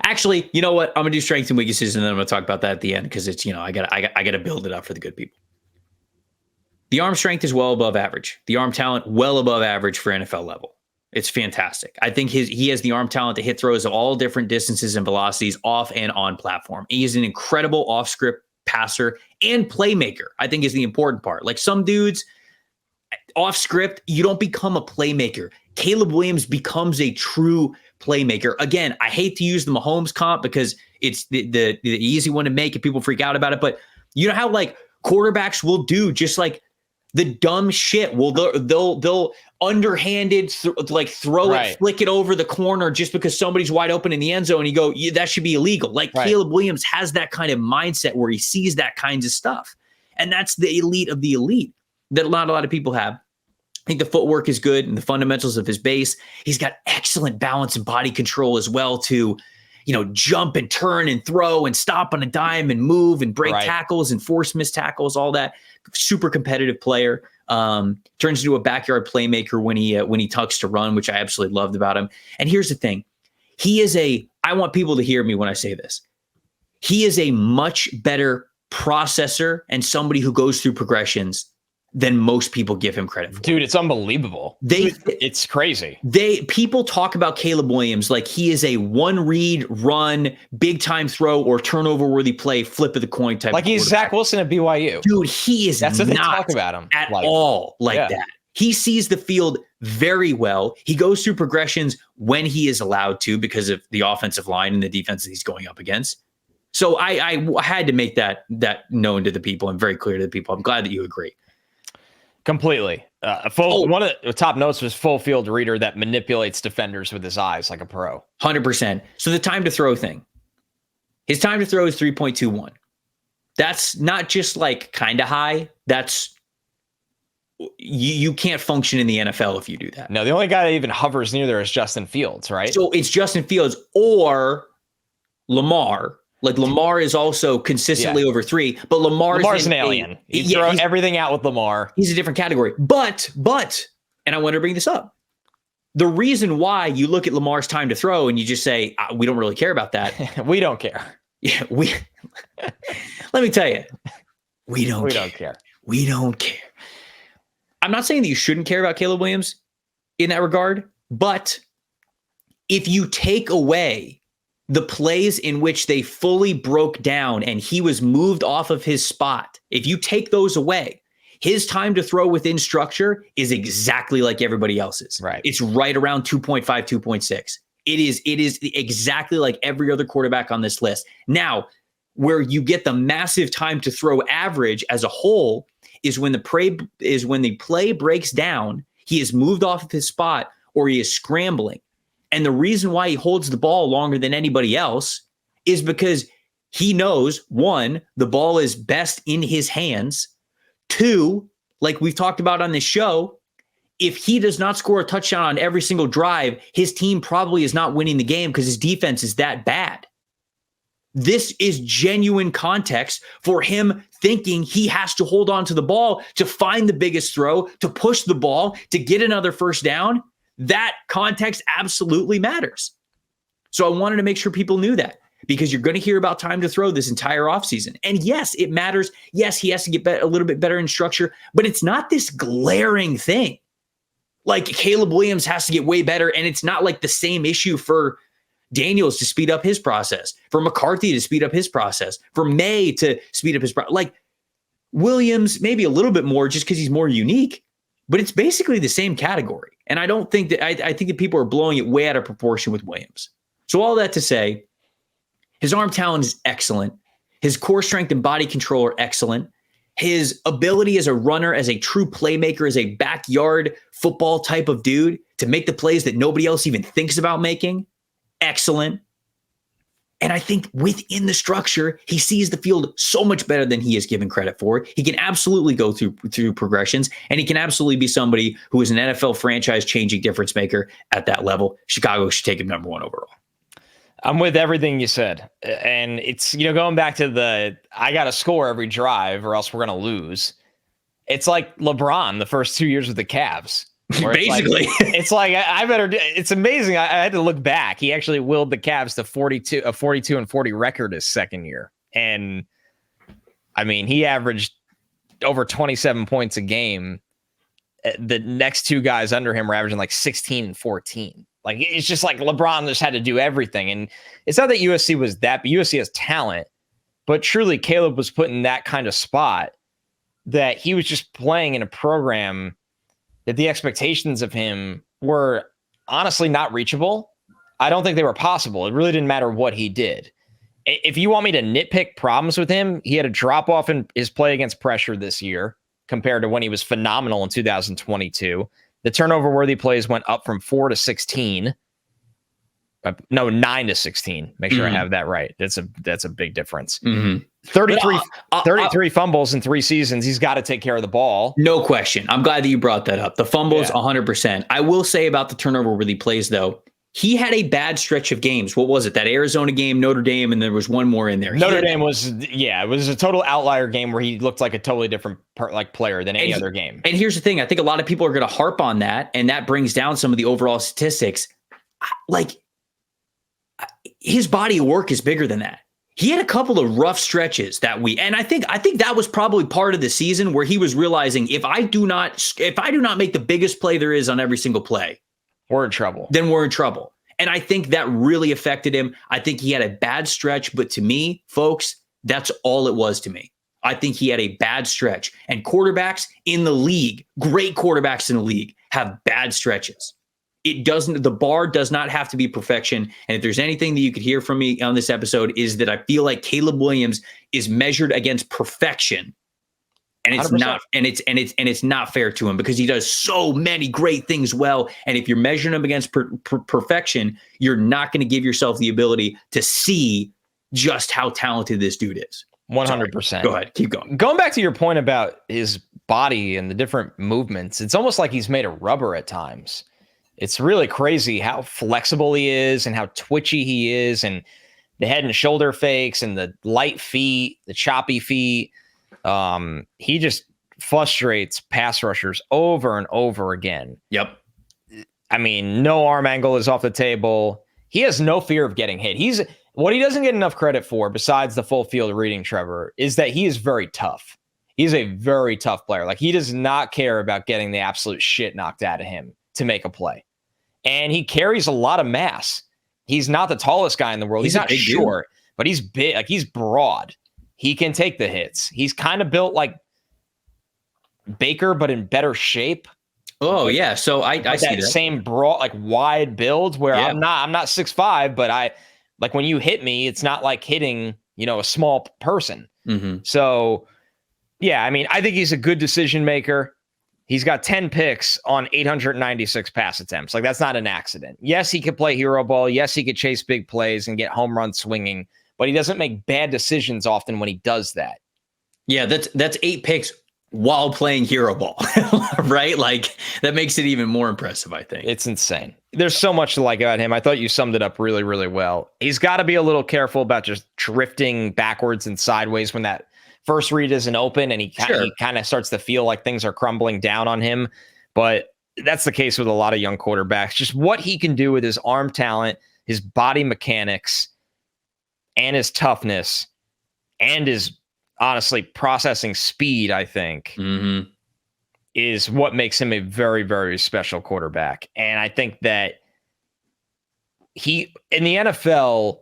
Actually, you know what? I'm gonna do strengths and weaknesses, and then I'm gonna talk about that at the end because it's, I gotta build it up for the good people. The arm strength is well above average. The arm talent well above average for NFL level. It's fantastic. I think he has the arm talent to hit throws of all different distances and velocities off and on platform. He is an incredible off script passer and playmaker, I think, is the important part. Like some dudes off script, you don't become a playmaker. Caleb Williams becomes a true playmaker. Again, I hate to use the Mahomes comp because it's the easy one to make and people freak out about it. But you know how like quarterbacks will do just like the dumb shit. Well, they'll underhanded throw it, flick it over the corner just because somebody's wide open in the end zone. And you go, yeah, that should be illegal. Like Caleb Williams has that kind of mindset where he sees that kinds of stuff. And that's the elite of the elite that not a lot of people have. I think the footwork is good and the fundamentals of his base. He's got excellent balance and body control as well to, jump and turn and throw and stop on a dime and move and break tackles and force missed tackles, all that. Super competitive player. Turns into a backyard playmaker when he tucks to run, which I absolutely loved about him. And here's the thing. I want people to hear me when I say this. He is a much better processor and somebody who goes through progressions than most people give him credit for. Dude, it's unbelievable. It's crazy. People talk about Caleb Williams like he is a one read, run, big time throw, or turnover worthy play, flip of the coin type. Like he's Zach Wilson at BYU. Dude, he is That's what not they talk about him at all like that. He sees the field very well. He goes through progressions when he is allowed to because of the offensive line and the defense that he's going up against. So I had to make that known to the people and very clear to the people. I'm glad that you agree. Completely. One of the top notes was full field reader that manipulates defenders with his eyes like a pro. 100%. So the time to throw thing. His time to throw is 3.21. That's not just like kind of high. That's you can't function in the NFL if you do that. No, the only guy that even hovers near there is Justin Fields, right? So it's Justin Fields or Lamar. Like Lamar is also consistently over 3, but Lamar's an alien. You throw everything out with Lamar. He's a different category. But, and I want to bring this up. The reason why you look at Lamar's time to throw and you just say, we don't really care about that. We don't care. Yeah, let me tell you, we don't care. We don't care. I'm not saying that you shouldn't care about Caleb Williams in that regard, but if you take away the plays in which they fully broke down and he was moved off of his spot, if you take those away, his time to throw within structure is exactly like everybody else's. Right. It's right around 2.5, 2.6. It is exactly like every other quarterback on this list. Now, where you get the massive time to throw average as a whole is when the play breaks down, he is moved off of his spot or he is scrambling. And the reason why he holds the ball longer than anybody else is because he knows, 1, the ball is best in his hands. 2, like we've talked about on this show, if he does not score a touchdown on every single drive, his team probably is not winning the game because his defense is that bad. This is genuine context for him thinking he has to hold on to the ball to find the biggest throw, to push the ball, to get another first down. That context absolutely matters. So I wanted to make sure people knew that because you're going to hear about time to throw this entire offseason. And yes, it matters. Yes, he has to get a little bit better in structure, but it's not this glaring thing. Like Caleb Williams has to get way better, and it's not like the same issue for Daniels to speed up his process, for McCarthy to speed up his process, for Maye to speed up his process. Like Williams, maybe a little bit more just because he's more unique, but it's basically the same category. And I don't think that I think that people are blowing it way out of proportion with Williams. So all that to say, his arm talent is excellent. His core strength and body control are excellent. His ability as a runner, as a true playmaker, as a backyard football type of dude to make the plays that nobody else even thinks about making, excellent. And I think within the structure, he sees the field so much better than he is given credit for. He can absolutely go through progressions, and he can absolutely be somebody who is an NFL franchise-changing difference maker at that level. Chicago should take him number 1 overall. I'm with everything you said. And it's, going back to I got to score every drive or else we're going to lose. It's like LeBron the first 2 years with the Cavs. Basically, it's like I better. It's amazing. I had to look back. He actually willed the Cavs to 42-40 record his second year, and I mean he averaged over 27 points a game. The next 2 guys under him were averaging like 16 and 14. Like it's just like LeBron just had to do everything, and it's not that USC was that, but USC has talent. But truly, Caleb was put in that kind of spot that he was just playing in a program that the expectations of him were honestly not reachable. I don't think they were possible. It really didn't matter what he did. If you want me to nitpick problems with him, he had a drop off in his play against pressure this year compared to when he was phenomenal in 2022. The turnover worthy plays went up from 4 to 16. No, 9 to 16. Make sure I have that right. That's a big difference. 33 fumbles in 3 seasons. He's got to take care of the ball. No question. I'm glad that you brought that up. The fumbles, 100%. I will say about the turnover worthy plays, though, he had a bad stretch of games. What was it? That Arizona game, Notre Dame, and there was one more in there. Notre Dame was, it was a total outlier game where he looked like a totally different player than any other game. And here's the thing. I think a lot of people are going to harp on that, and that brings down some of the overall statistics. Like, his body of work is bigger than that. He had a couple of rough stretches that week, and I think that was probably part of the season where he was realizing if I do not make the biggest play there is on every single play, we're in trouble. Then we're in trouble. And I think that really affected him. I think he had a bad stretch, but to me, folks, that's all it was to me. I think he had a bad stretch. And quarterbacks in the league, great quarterbacks in the league, have bad stretches. The bar does not have to be perfection. And if there's anything that you could hear from me on this episode, is that I feel like Caleb Williams is measured against perfection. And it's 100%. Not, and it's not fair to him because he does so many great things well. And if you're measuring him against perfection, you're not going to give yourself the ability to see just how talented this dude is. 100%. Go ahead, keep going. Going back to your point about his body and the different movements, it's almost like he's made of rubber at times. It's really crazy how flexible he is and how twitchy he is, and the head and shoulder fakes and the light feet, the choppy feet. He just frustrates pass rushers over and over again. Yep. I mean, no arm angle is off the table. He has no fear of getting hit. What he doesn't get enough credit for, besides the full field reading, Trevor, is that he is very tough. He's a very tough player. Like, he does not care about getting the absolute shit knocked out of him to make a play. And he carries a lot of mass. He's not the tallest guy in the world. He's not short, but he's big. Like, he's broad. He can take the hits. He's kind of built like Baker, but in better shape. Oh, yeah. So I see that same broad, like wide build where I'm not 6'5", but like when you hit me, it's not like hitting, a small person. Mm-hmm. So, yeah, I mean, I think he's a good decision maker. He's got 10 picks on 896 pass attempts. Like, that's not an accident. Yes, he could play hero ball. Yes, he could chase big plays and get home runs swinging, but he doesn't make bad decisions often when he does that. Yeah, that's 8 picks while playing hero ball, right? Like, that makes it even more impressive, I think. It's insane. There's so much to like about him. I thought you summed it up really, really well. He's got to be a little careful about just drifting backwards and sideways when that first read isn't open, and he kind of starts to feel like things are crumbling down on him. But that's the case with a lot of young quarterbacks. Just what he can do with his arm talent, his body mechanics, and his toughness, and his, honestly, processing speed, I think, is what makes him a very, very special quarterback. And I think that in the NFL,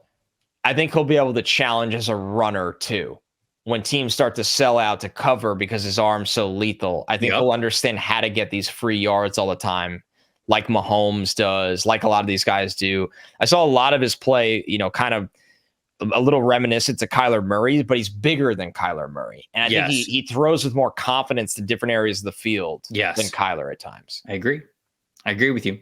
I think he'll be able to challenge as a runner too. When teams start to sell out to cover because his arm's so lethal, I think he'll understand how to get these free yards all the time, like Mahomes does, like a lot of these guys do. I saw a lot of his play, kind of a little reminiscent to Kyler Murray, but he's bigger than Kyler Murray. And I think he throws with more confidence to different areas of the field than Kyler at times. I agree with you.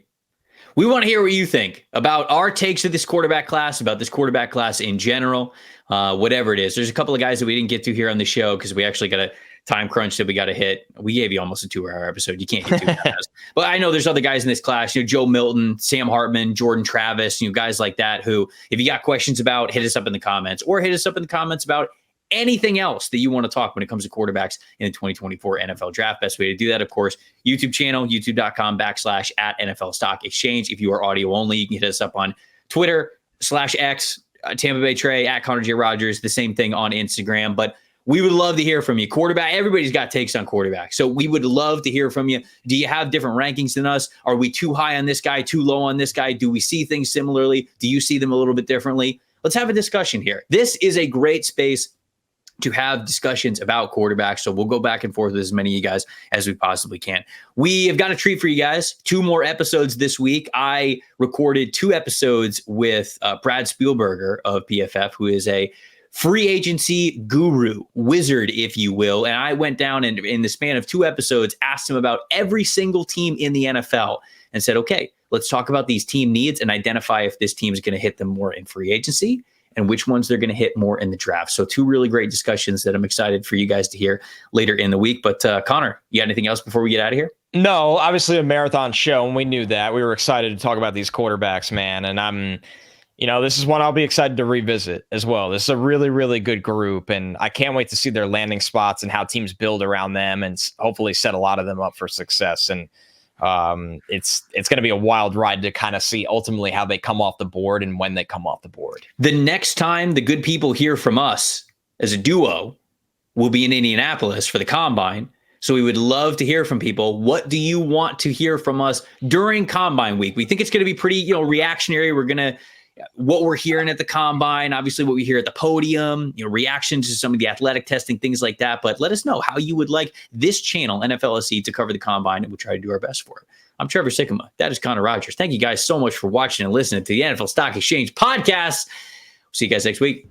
We want to hear what you think about our takes of this quarterback class, about this quarterback class in general, whatever it is. There's a couple of guys that we didn't get to here on the show because we actually got a time crunch that we got to hit. We gave you almost a 2-hour episode. You can't get 2 hours. But I know there's other guys in this class, Joe Milton, Sam Hartman, Jordan Travis, guys like that who, if you got questions about, hit us up in the comments, or hit us up in the comments about anything else that you want to talk when it comes to quarterbacks in the 2024 NFL Draft. Best way to do that, of course, YouTube channel, youtube.com/@NFL Stock Exchange. If you are audio only, you can hit us up on Twitter /X, Tampa Bay Trey, @Connor J. Rogers, the same thing on Instagram. But we would love to hear from you. Quarterback, everybody's got takes on quarterback. So we would love to hear from you. Do you have different rankings than us? Are we too high on this guy, too low on this guy? Do we see things similarly? Do you see them a little bit differently? Let's have a discussion here. This is a great space to have discussions about quarterbacks. So we'll go back and forth with as many of you guys as we possibly can. We have got a treat for you guys. 2 more episodes this week. I recorded 2 episodes with Brad Spielberger of PFF, who is a free agency guru, wizard, if you will. And I went down and in the span of 2 episodes, asked him about every single team in the NFL and said, okay, let's talk about these team needs and identify if this team is going to hit them more in free agency and which ones they're going to hit more in the draft. So 2 really great discussions that I'm excited for you guys to hear later in the week. But Connor, you got anything else before we get out of here? No, obviously a marathon show, and we knew that. We were excited to talk about these quarterbacks, man. And I'm, this is one I'll be excited to revisit as well. This is a really, really good group, and I can't wait to see their landing spots and how teams build around them and hopefully set a lot of them up for success. And it's going to be a wild ride to kind of see ultimately how they come off the board and when they come off the board. The next time the good people hear from us as a duo will be in Indianapolis for the Combine. So we would love to hear from people. What do you want to hear from us during Combine week? We think it's going to be pretty, reactionary. We're going to, what we're hearing at the Combine, obviously what we hear at the podium, reactions to some of the athletic testing, things like that. But let us know how you would like this channel, NFLSC, to cover the Combine, and we'll try to do our best for it. I'm Trevor Sikkema. That is Connor Rogers. Thank you guys so much for watching and listening to the NFL Stock Exchange podcast. See you guys next week.